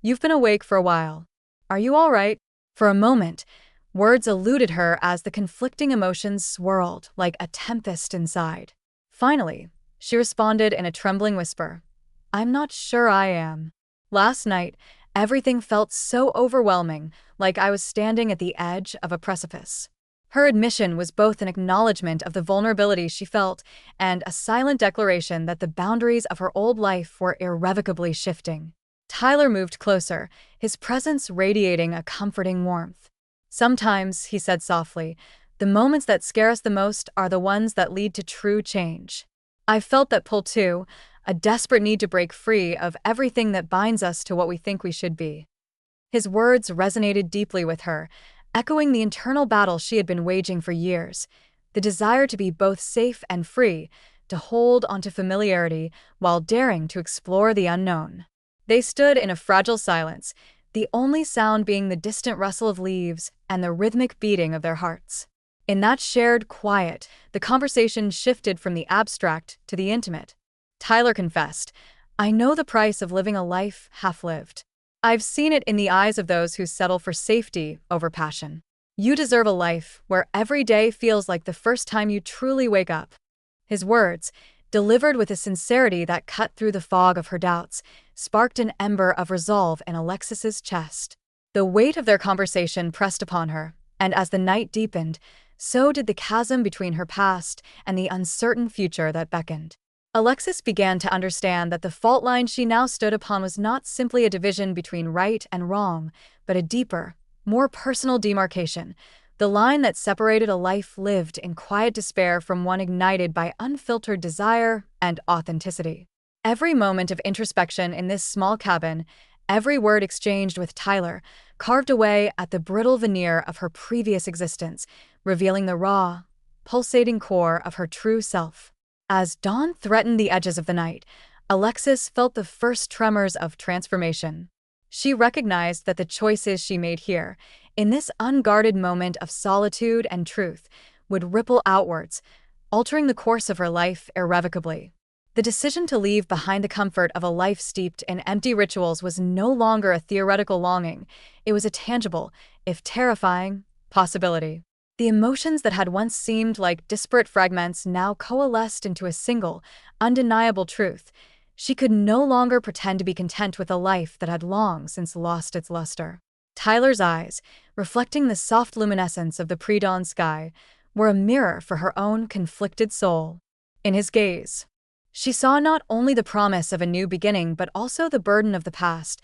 "you've been awake for a while. Are you all right?" For a moment, words eluded her as the conflicting emotions swirled like a tempest inside. Finally, she responded in a trembling whisper, "I'm not sure I am. Last night, everything felt so overwhelming, like I was standing at the edge of a precipice." Her admission was both an acknowledgement of the vulnerability she felt and a silent declaration that the boundaries of her old life were irrevocably shifting. Tyler moved closer, his presence radiating a comforting warmth. "Sometimes," he said softly, "the moments that scare us the most are the ones that lead to true change. I've felt that pull too, a desperate need to break free of everything that binds us to what we think we should be." His words resonated deeply with her, echoing the internal battle she had been waging for years, the desire to be both safe and free, to hold onto familiarity while daring to explore the unknown. They stood in a fragile silence, the only sound being the distant rustle of leaves and the rhythmic beating of their hearts. In that shared quiet, the conversation shifted from the abstract to the intimate. Tyler confessed, "I know the price of living a life half-lived. I've seen it in the eyes of those who settle for safety over passion. You deserve a life where every day feels like the first time you truly wake up." His words, delivered with a sincerity that cut through the fog of her doubts, sparked an ember of resolve in Alexis's chest. The weight of their conversation pressed upon her, and as the night deepened, so did the chasm between her past and the uncertain future that beckoned. Alexis began to understand that the fault line she now stood upon was not simply a division between right and wrong, but a deeper, more personal demarcation, the line that separated a life lived in quiet despair from one ignited by unfiltered desire and authenticity. Every moment of introspection in this small cabin, every word exchanged with Tyler, carved away at the brittle veneer of her previous existence, revealing the raw, pulsating core of her true self. As dawn threatened the edges of the night, Alexis felt the first tremors of transformation. She recognized that the choices she made here, in this unguarded moment of solitude and truth, would ripple outwards, altering the course of her life irrevocably. The decision to leave behind the comfort of a life steeped in empty rituals was no longer a theoretical longing, it was a tangible, if terrifying, possibility. The emotions that had once seemed like disparate fragments now coalesced into a single, undeniable truth. She could no longer pretend to be content with a life that had long since lost its luster. Tyler's eyes, reflecting the soft luminescence of the pre-dawn sky, were a mirror for her own conflicted soul. In his gaze, she saw not only the promise of a new beginning but also the burden of the past,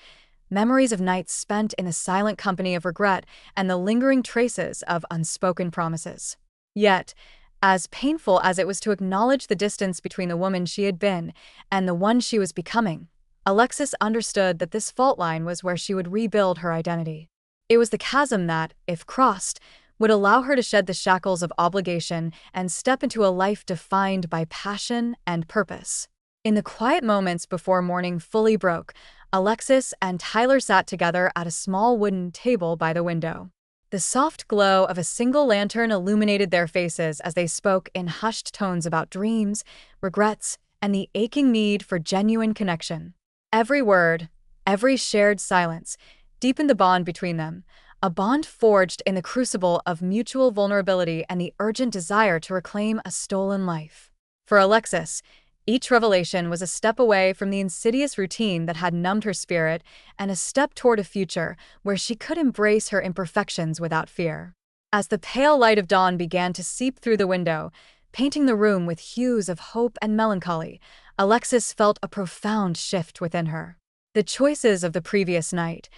memories of nights spent in the silent company of regret and the lingering traces of unspoken promises. Yet, as painful as it was to acknowledge the distance between the woman she had been and the one she was becoming, Alexis understood that this fault line was where she would rebuild her identity. It was the chasm that, if crossed, would allow her to shed the shackles of obligation and step into a life defined by passion and purpose. In the quiet moments before morning fully broke, Alexis and Tyler sat together at a small wooden table by the window. The soft glow of a single lantern illuminated their faces as they spoke in hushed tones about dreams, regrets, and the aching need for genuine connection. Every word, every shared silence, deepened the bond between them, a bond forged in the crucible of mutual vulnerability and the urgent desire to reclaim a stolen life. For Alexis, each revelation was a step away from the insidious routine that had numbed her spirit and a step toward a future where she could embrace her imperfections without fear. As the pale light of dawn began to seep through the window, painting the room with hues of hope and melancholy, Alexis felt a profound shift within her. The choices of the previous night,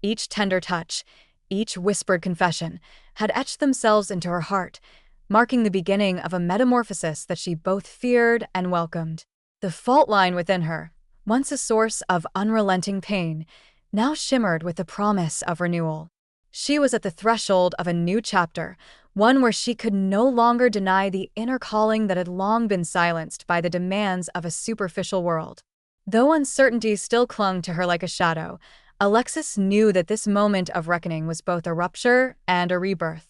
each tender touch, each whispered confession, had etched themselves into her heart, marking the beginning of a metamorphosis that she both feared and welcomed. The fault line within her, once a source of unrelenting pain, now shimmered with the promise of renewal. She was at the threshold of a new chapter, one where she could no longer deny the inner calling that had long been silenced by the demands of a superficial world. Though uncertainty still clung to her like a shadow, Alexis knew that this moment of reckoning was both a rupture and a rebirth.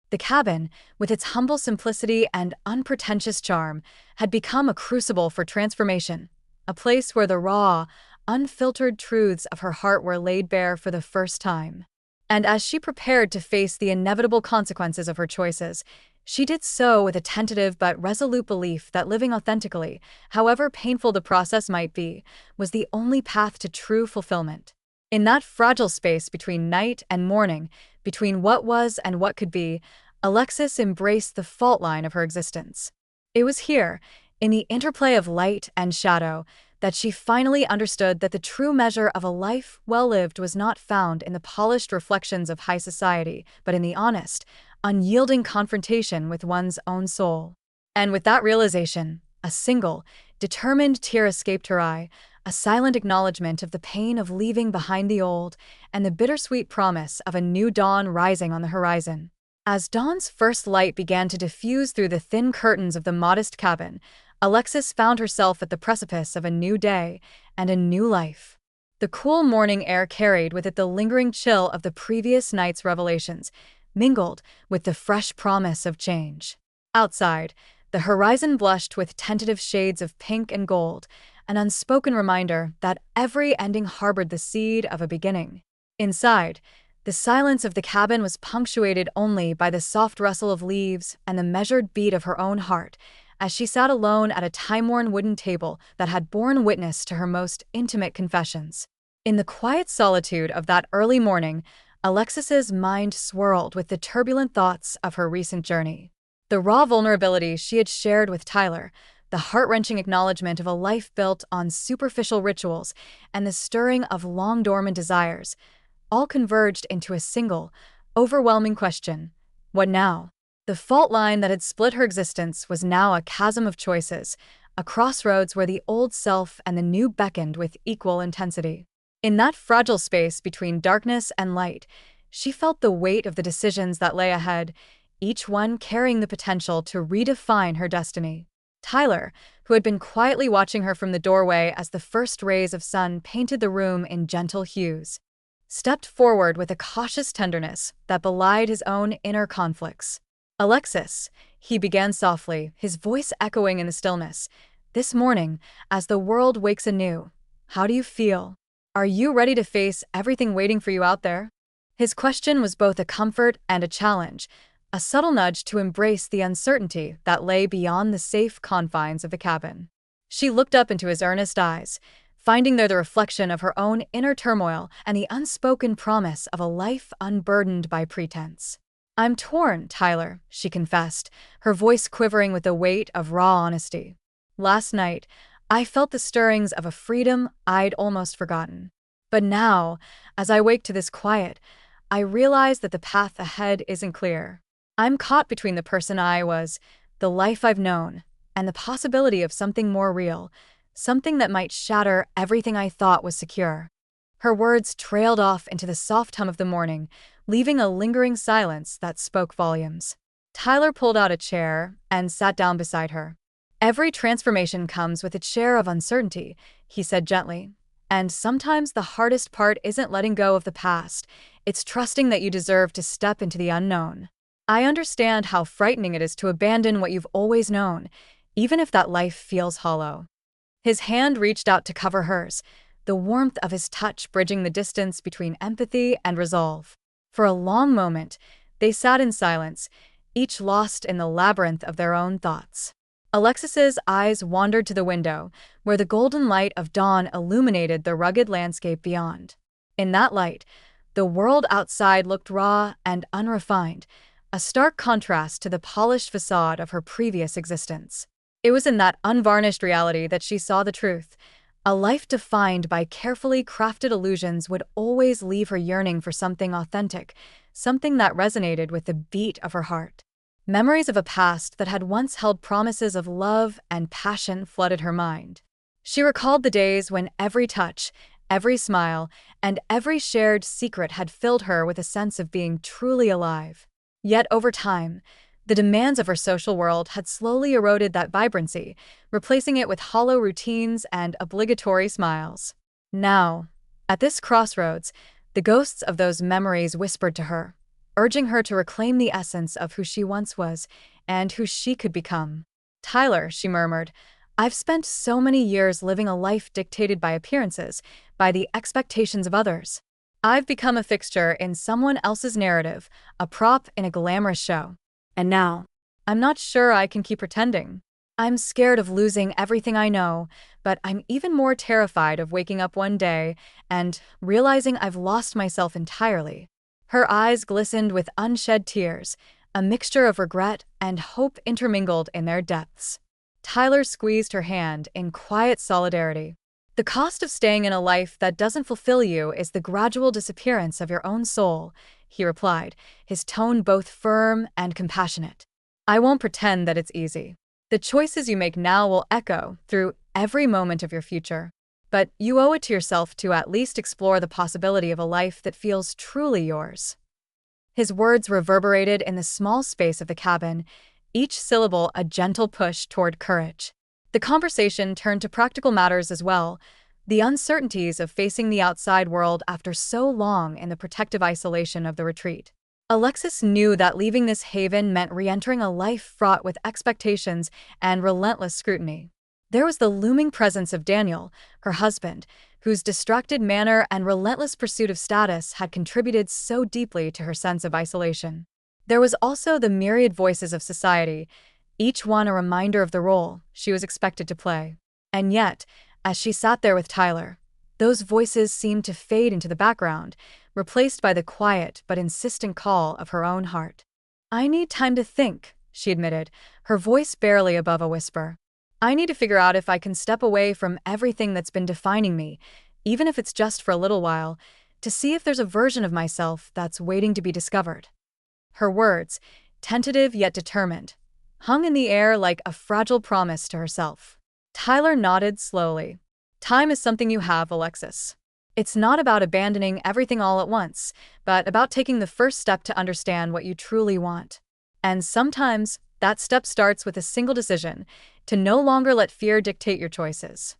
The cabin, with its humble simplicity and unpretentious charm, had become a crucible for transformation, a place where the raw, unfiltered truths of her heart were laid bare for the first time. And as she prepared to face the inevitable consequences of her choices, she did so with a tentative but resolute belief that living authentically, however painful the process might be, was the only path to true fulfillment. In that fragile space between night and morning, between what was and what could be, Alexis embraced the fault line of her existence. It was here, in the interplay of light and shadow, that she finally understood that the true measure of a life well lived was not found in the polished reflections of high society, but in the honest, unyielding confrontation with one's own soul. And with that realization, a single, determined tear escaped her eye, a silent acknowledgement of the pain of leaving behind the old and the bittersweet promise of a new dawn rising on the horizon. As dawn's first light began to diffuse through the thin curtains of the modest cabin, Alexis found herself at the precipice of a new day and a new life. The cool morning air carried with it the lingering chill of the previous night's revelations, mingled with the fresh promise of change. Outside, the horizon blushed with tentative shades of pink and gold, an unspoken reminder that every ending harbored the seed of a beginning. Inside, the silence of the cabin was punctuated only by the soft rustle of leaves and the measured beat of her own heart, as she sat alone at a time-worn wooden table that had borne witness to her most intimate confessions. In the quiet solitude of that early morning, Alexis's mind swirled with the turbulent thoughts of her recent journey. The raw vulnerability she had shared with Tyler, the heart-wrenching acknowledgement of a life built on superficial rituals, and the stirring of long-dormant desires, all converged into a single, overwhelming question: what now? The fault line that had split her existence was now a chasm of choices, a crossroads where the old self and the new beckoned with equal intensity. In that fragile space between darkness and light, she felt the weight of the decisions that lay ahead, each one carrying the potential to redefine her destiny. Tyler, who had been quietly watching her from the doorway as the first rays of sun painted the room in gentle hues, stepped forward with a cautious tenderness that belied his own inner conflicts. "Alexis," he began softly, his voice echoing in the stillness, "this morning, as the world wakes anew, how do you feel? Are you ready to face everything waiting for you out there?" His question was both a comfort and a challenge, a subtle nudge to embrace the uncertainty that lay beyond the safe confines of the cabin. She looked up into his earnest eyes, finding there the reflection of her own inner turmoil and the unspoken promise of a life unburdened by pretense. "I'm torn, Tyler," she confessed, her voice quivering with the weight of raw honesty. "Last night, I felt the stirrings of a freedom I'd almost forgotten. But now, As I wake to this quiet, I realize that the path ahead isn't clear. I'm caught between the person I was, the life I've known, and the possibility of something more real, something that might shatter everything I thought was secure. Her words trailed off into the soft hum of the morning, leaving a lingering silence that spoke volumes. Tyler pulled out a chair and sat down beside her. "Every transformation comes with its share of uncertainty," he said gently. "And sometimes the hardest part isn't letting go of the past, it's trusting that you deserve to step into the unknown. I understand how frightening it is to abandon what you've always known, even if that life feels hollow." His hand reached out to cover hers, the warmth of his touch bridging the distance between empathy and resolve. For a long moment, they sat in silence, each lost in the labyrinth of their own thoughts. Alexis's eyes wandered to the window, where the golden light of dawn illuminated the rugged landscape beyond. In that light, the world outside looked raw and unrefined, a stark contrast to the polished facade of her previous existence. It was in that unvarnished reality that she saw the truth. A life defined by carefully crafted illusions would always leave her yearning for something authentic, something that resonated with the beat of her heart. Memories of a past that had once held promises of love and passion flooded her mind. She recalled the days when every touch, every smile, and every shared secret had filled her with a sense of being truly alive. Yet over time, the demands of her social world had slowly eroded that vibrancy, replacing it with hollow routines and obligatory smiles. Now, at this crossroads, the ghosts of those memories whispered to her, urging her to reclaim the essence of who she once was and who she could become. "Tyler," she murmured, "I've spent so many years living a life dictated by appearances, by the expectations of others. I've become a fixture in someone else's narrative, a prop in a glamorous show. And now, I'm not sure I can keep pretending. I'm scared of losing everything I know, but I'm even more terrified of waking up one day and realizing I've lost myself entirely." Her eyes glistened with unshed tears, a mixture of regret and hope intermingled in their depths. Tyler squeezed her hand in quiet solidarity. "The cost of staying in a life that doesn't fulfill you is the gradual disappearance of your own soul," he replied, his tone both firm and compassionate. "I won't pretend that it's easy. The choices you make now will echo through every moment of your future. But you owe it to yourself to at least explore the possibility of a life that feels truly yours." His words reverberated in the small space of the cabin, each syllable a gentle push toward courage. The conversation turned to practical matters as well, the uncertainties of facing the outside world after so long in the protective isolation of the retreat. Alexis knew that leaving this haven meant re-entering a life fraught with expectations and relentless scrutiny. There was the looming presence of Daniel, her husband, whose distracted manner and relentless pursuit of status had contributed so deeply to her sense of isolation. There was also the myriad voices of society, each one a reminder of the role she was expected to play. And yet, as she sat there with Tyler, those voices seemed to fade into the background, replaced by the quiet but insistent call of her own heart. "I need time to think," she admitted, her voice barely above a whisper. "I need to figure out if I can step away from everything that's been defining me, even if it's just for a little while, to see if there's a version of myself that's waiting to be discovered." Her words, tentative yet determined, hung in the air like a fragile promise to herself. Tyler nodded slowly. "Time is something you have, Alexis. It's not about abandoning everything all at once, but about taking the first step to understand what you truly want. And sometimes that step starts with a single decision, to no longer let fear dictate your choices."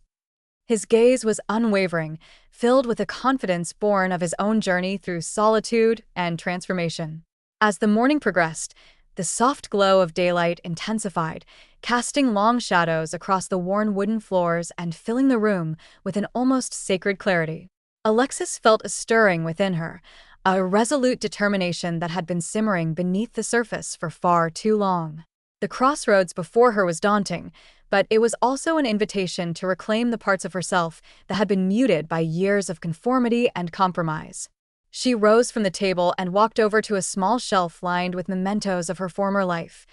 His gaze was unwavering, filled with a confidence born of his own journey through solitude and transformation. As the morning progressed, the soft glow of daylight intensified, casting long shadows across the worn wooden floors and filling the room with an almost sacred clarity. Alexis felt a stirring within her, a resolute determination that had been simmering beneath the surface for far too long. The crossroads before her was daunting, but it was also an invitation to reclaim the parts of herself that had been muted by years of conformity and compromise. She rose from the table and walked over to a small shelf lined with mementos of her former life,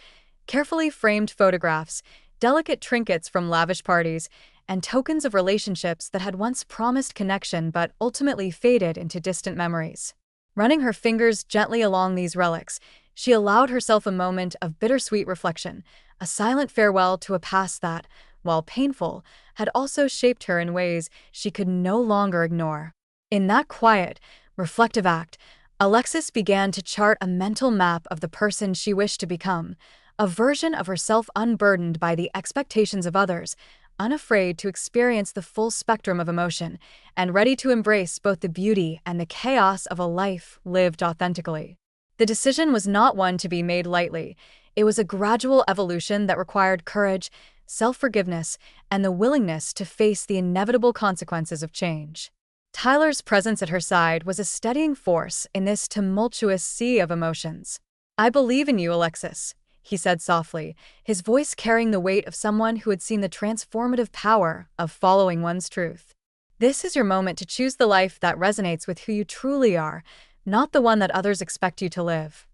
carefully framed photographs, delicate trinkets from lavish parties, and tokens of relationships that had once promised connection but ultimately faded into distant memories. Running her fingers gently along these relics, she allowed herself a moment of bittersweet reflection, a silent farewell to a past that, while painful, had also shaped her in ways she could no longer ignore. In that quiet, reflective act, Alexis began to chart a mental map of the person she wished to become, a version of herself unburdened by the expectations of others, unafraid to experience the full spectrum of emotion, and ready to embrace both the beauty and the chaos of a life lived authentically. The decision was not one to be made lightly. It was a gradual evolution that required courage, self-forgiveness, and the willingness to face the inevitable consequences of change. Tyler's presence at her side was a steadying force in this tumultuous sea of emotions. "I believe in you, Alexis," he said softly, his voice carrying the weight of someone who had seen the transformative power of following one's truth. "This is your moment to choose the life that resonates with who you truly are, not the one that others expect you to live."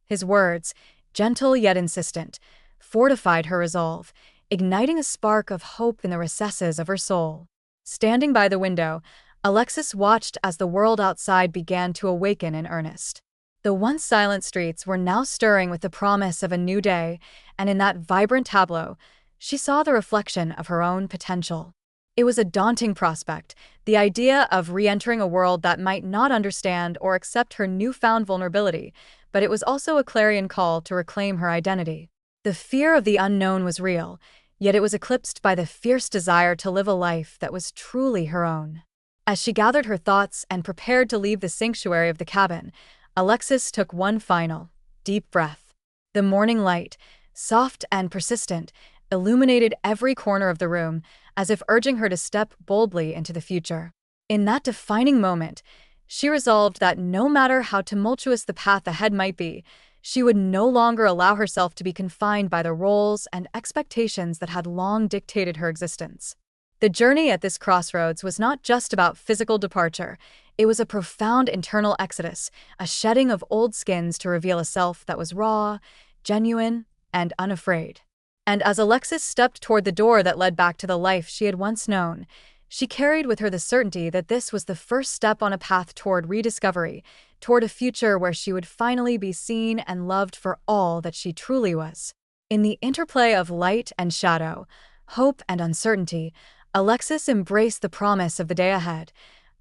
His words, gentle yet insistent, fortified her resolve, igniting a spark of hope in the recesses of her soul. Standing by the window, Alexis watched as the world outside began to awaken in earnest. The once silent streets were now stirring with the promise of a new day, and in that vibrant tableau, she saw the reflection of her own potential. It was a daunting prospect, the idea of re-entering a world that might not understand or accept her newfound vulnerability, but it was also a clarion call to reclaim her identity. The fear of the unknown was real, yet it was eclipsed by the fierce desire to live a life that was truly her own. As she gathered her thoughts and prepared to leave the sanctuary of the cabin, Alexis took one final, deep breath. The morning light, soft and persistent, illuminated every corner of the room, as if urging her to step boldly into the future. In that defining moment, she resolved that no matter how tumultuous the path ahead might be, she would no longer allow herself to be confined by the roles and expectations that had long dictated her existence. The journey at this crossroads was not just about physical departure. It was a profound internal exodus, a shedding of old skins to reveal a self that was raw, genuine, and unafraid. And as Alexis stepped toward the door that led back to the life she had once known, she carried with her the certainty that this was the first step on a path toward rediscovery, toward a future where she would finally be seen and loved for all that she truly was. In the interplay of light and shadow, hope and uncertainty, Alexis embraced the promise of the day ahead,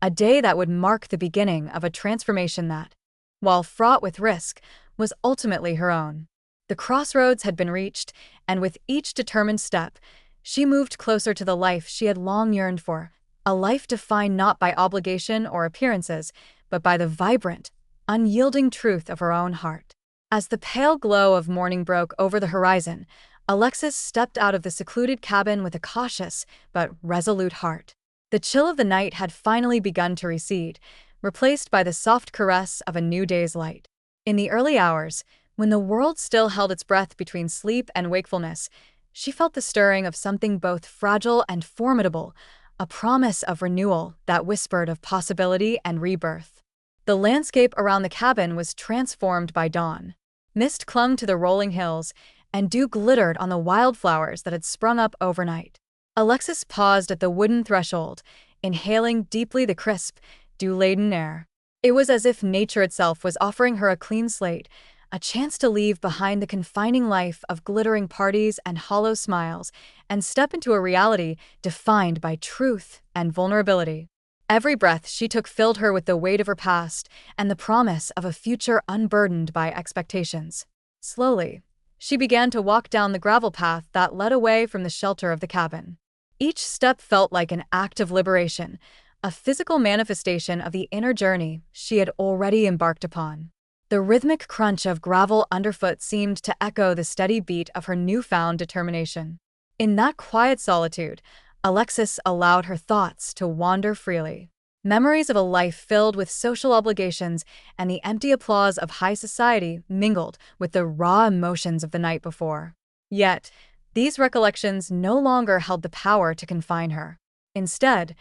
a day that would mark the beginning of a transformation that, while fraught with risk, was ultimately her own. The crossroads had been reached, and with each determined step, she moved closer to the life she had long yearned for, a life defined not by obligation or appearances, but by the vibrant, unyielding truth of her own heart. As the pale glow of morning broke over the horizon, Alexis stepped out of the secluded cabin with a cautious but resolute heart. The chill of the night had finally begun to recede, replaced by the soft caress of a new day's light. In the early hours, when the world still held its breath between sleep and wakefulness, she felt the stirring of something both fragile and formidable, a promise of renewal that whispered of possibility and rebirth. The landscape around the cabin was transformed by dawn. Mist clung to the rolling hills, and dew glittered on the wildflowers that had sprung up overnight. Alexis paused at the wooden threshold, inhaling deeply the crisp, dew-laden air. It was as if nature itself was offering her a clean slate, a chance to leave behind the confining life of glittering parties and hollow smiles, and step into a reality defined by truth and vulnerability. Every breath she took filled her with the weight of her past and the promise of a future unburdened by expectations. Slowly, she began to walk down the gravel path that led away from the shelter of the cabin. Each step felt like an act of liberation, a physical manifestation of the inner journey she had already embarked upon. The rhythmic crunch of gravel underfoot seemed to echo the steady beat of her newfound determination. In that quiet solitude, Alexis allowed her thoughts to wander freely. Memories of a life filled with social obligations and the empty applause of high society mingled with the raw emotions of the night before. Yet, these recollections no longer held the power to confine her. Instead,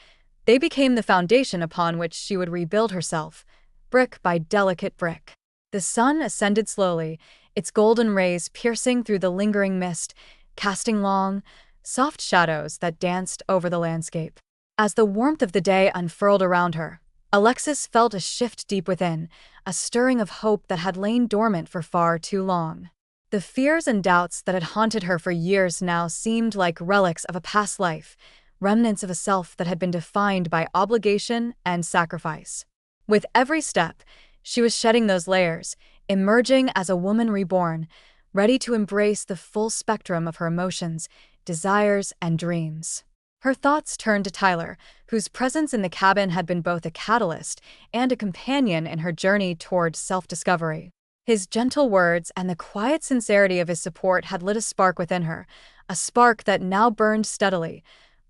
they became the foundation upon which she would rebuild herself, brick by delicate brick. The sun ascended slowly, its golden rays piercing through the lingering mist, casting long, soft shadows that danced over the landscape. As the warmth of the day unfurled around her, Alexis felt a shift deep within, a stirring of hope that had lain dormant for far too long. The fears and doubts that had haunted her for years now seemed like relics of a past life, remnants of a self that had been defined by obligation and sacrifice. With every step, she was shedding those layers, emerging as a woman reborn, ready to embrace the full spectrum of her emotions, desires, and dreams. Her thoughts turned to Tyler, whose presence in the cabin had been both a catalyst and a companion in her journey toward self-discovery. His gentle words and the quiet sincerity of his support had lit a spark within her, a spark that now burned steadily,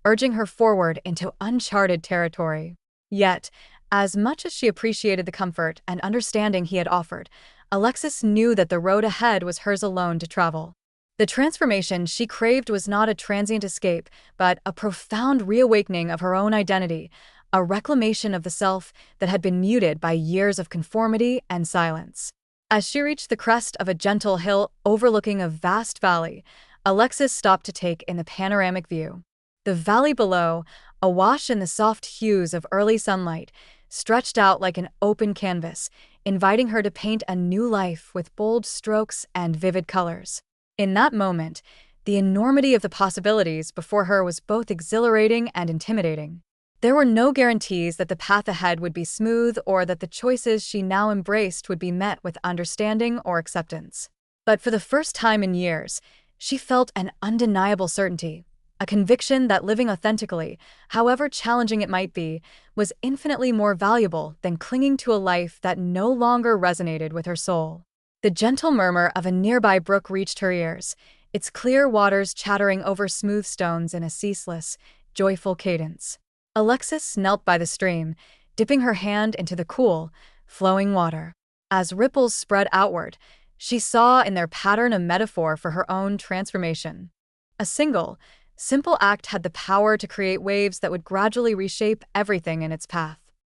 urging her forward into uncharted territory. Yet, as much as she appreciated the comfort and understanding he had offered, Alexis knew that the road ahead was hers alone to travel. The transformation she craved was not a transient escape, but a profound reawakening of her own identity, a reclamation of the self that had been muted by years of conformity and silence. As she reached the crest of a gentle hill overlooking a vast valley, Alexis stopped to take in the panoramic view. The valley below, awash in the soft hues of early sunlight, stretched out like an open canvas, inviting her to paint a new life with bold strokes and vivid colors. In that moment, the enormity of the possibilities before her was both exhilarating and intimidating. There were no guarantees that the path ahead would be smooth or that the choices she now embraced would be met with understanding or acceptance. But for the first time in years, she felt an undeniable certainty, a conviction that living authentically, however challenging it might be, was infinitely more valuable than clinging to a life that no longer resonated with her soul. The gentle murmur of a nearby brook reached her ears, its clear waters chattering over smooth stones in a ceaseless, joyful cadence. Alexis knelt by the stream, dipping her hand into the cool, flowing water. As ripples spread outward, she saw in their pattern a metaphor for her own transformation. A single, simple act had the power to create waves that would gradually reshape everything in its path.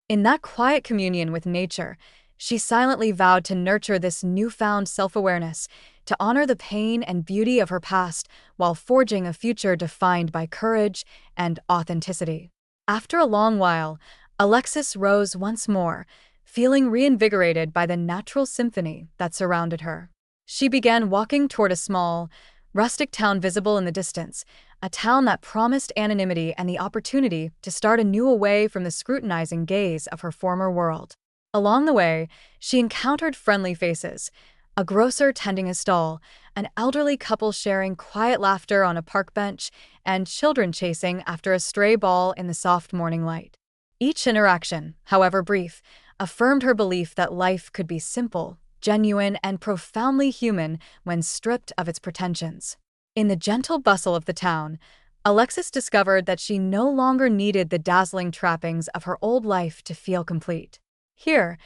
In that quiet communion with nature, she silently vowed to nurture this newfound self-awareness, to honor the pain and beauty of her past while forging a future defined by courage and authenticity. After a long while, Alexis rose once more, feeling reinvigorated by the natural symphony that surrounded her. She began walking toward a small, rustic town visible in the distance, a town that promised anonymity and the opportunity to start anew away from the scrutinizing gaze of her former world. Along the way, she encountered friendly faces, a grocer tending a stall, an elderly couple sharing quiet laughter on a park bench, and children chasing after a stray ball in the soft morning light. Each interaction, however brief, affirmed her belief that life could be simple, genuine, and profoundly human when stripped of its pretensions. In the gentle bustle of the town, Alexis discovered that she no longer needed the dazzling trappings of her old life to feel complete. Here,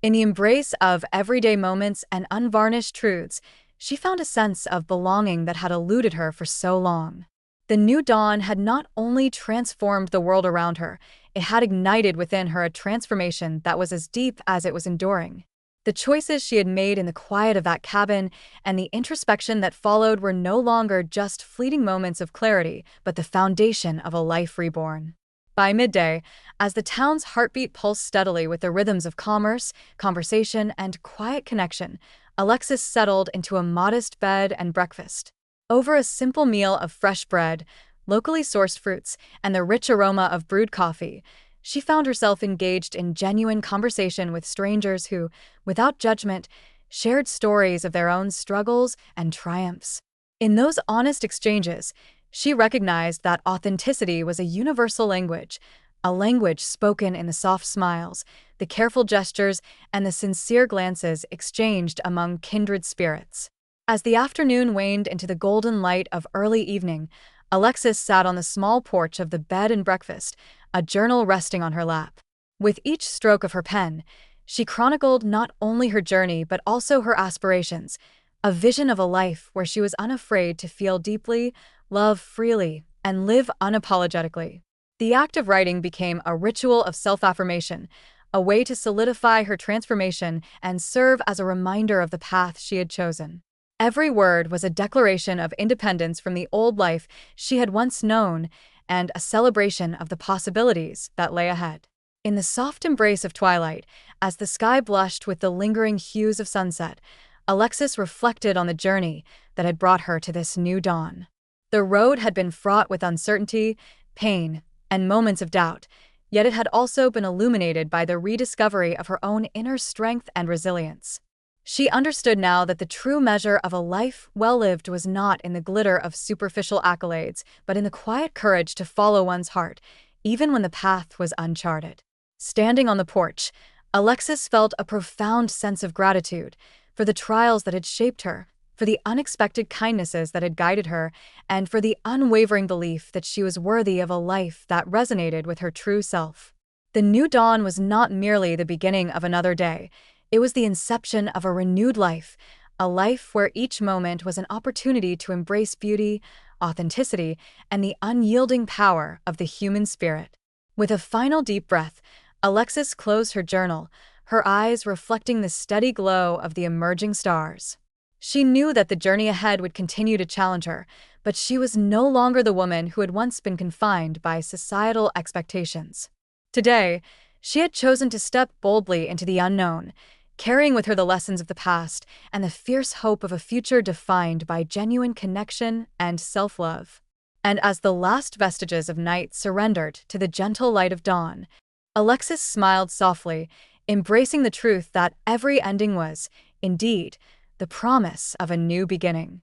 in the embrace of everyday moments and unvarnished truths, she found a sense of belonging that had eluded her for so long. The new dawn had not only transformed the world around her, it had ignited within her a transformation that was as deep as it was enduring. The choices she had made in the quiet of that cabin and the introspection that followed were no longer just fleeting moments of clarity, but the foundation of a life reborn. By midday, as the town's heartbeat pulsed steadily with the rhythms of commerce, conversation, and quiet connection, Alexis settled into a modest bed and breakfast. Over a simple meal of fresh bread, locally sourced fruits, and the rich aroma of brewed coffee, she found herself engaged in genuine conversation with strangers who, without judgment, shared stories of their own struggles and triumphs. In those honest exchanges, she recognized that authenticity was a universal language, a language spoken in the soft smiles, the careful gestures, and the sincere glances exchanged among kindred spirits. As the afternoon waned into the golden light of early evening, Alexis sat on the small porch of the bed and breakfast, a journal resting on her lap. With each stroke of her pen, she chronicled not only her journey but also her aspirations, a vision of a life where she was unafraid to feel deeply, love freely, and live unapologetically. The act of writing became a ritual of self-affirmation, a way to solidify her transformation and serve as a reminder of the path she had chosen. Every word was a declaration of independence from the old life she had once known and a celebration of the possibilities that lay ahead. In the soft embrace of twilight, as the sky blushed with the lingering hues of sunset, Alexis reflected on the journey that had brought her to this new dawn. The road had been fraught with uncertainty, pain, and moments of doubt, yet it had also been illuminated by the rediscovery of her own inner strength and resilience. She understood now that the true measure of a life well lived was not in the glitter of superficial accolades, but in the quiet courage to follow one's heart, even when the path was uncharted. Standing on the porch, Alexis felt a profound sense of gratitude for the trials that had shaped her, for the unexpected kindnesses that had guided her, and for the unwavering belief that she was worthy of a life that resonated with her true self. The new dawn was not merely the beginning of another day. It was the inception of a renewed life, a life where each moment was an opportunity to embrace beauty, authenticity, and the unyielding power of the human spirit. With a final deep breath, Alexis closed her journal, her eyes reflecting the steady glow of the emerging stars. She knew that the journey ahead would continue to challenge her, but she was no longer the woman who had once been confined by societal expectations. Today, she had chosen to step boldly into the unknown, carrying with her the lessons of the past and the fierce hope of a future defined by genuine connection and self-love. And as the last vestiges of night surrendered to the gentle light of dawn, Alexis smiled softly, embracing the truth that every ending was, indeed, the promise of a new beginning.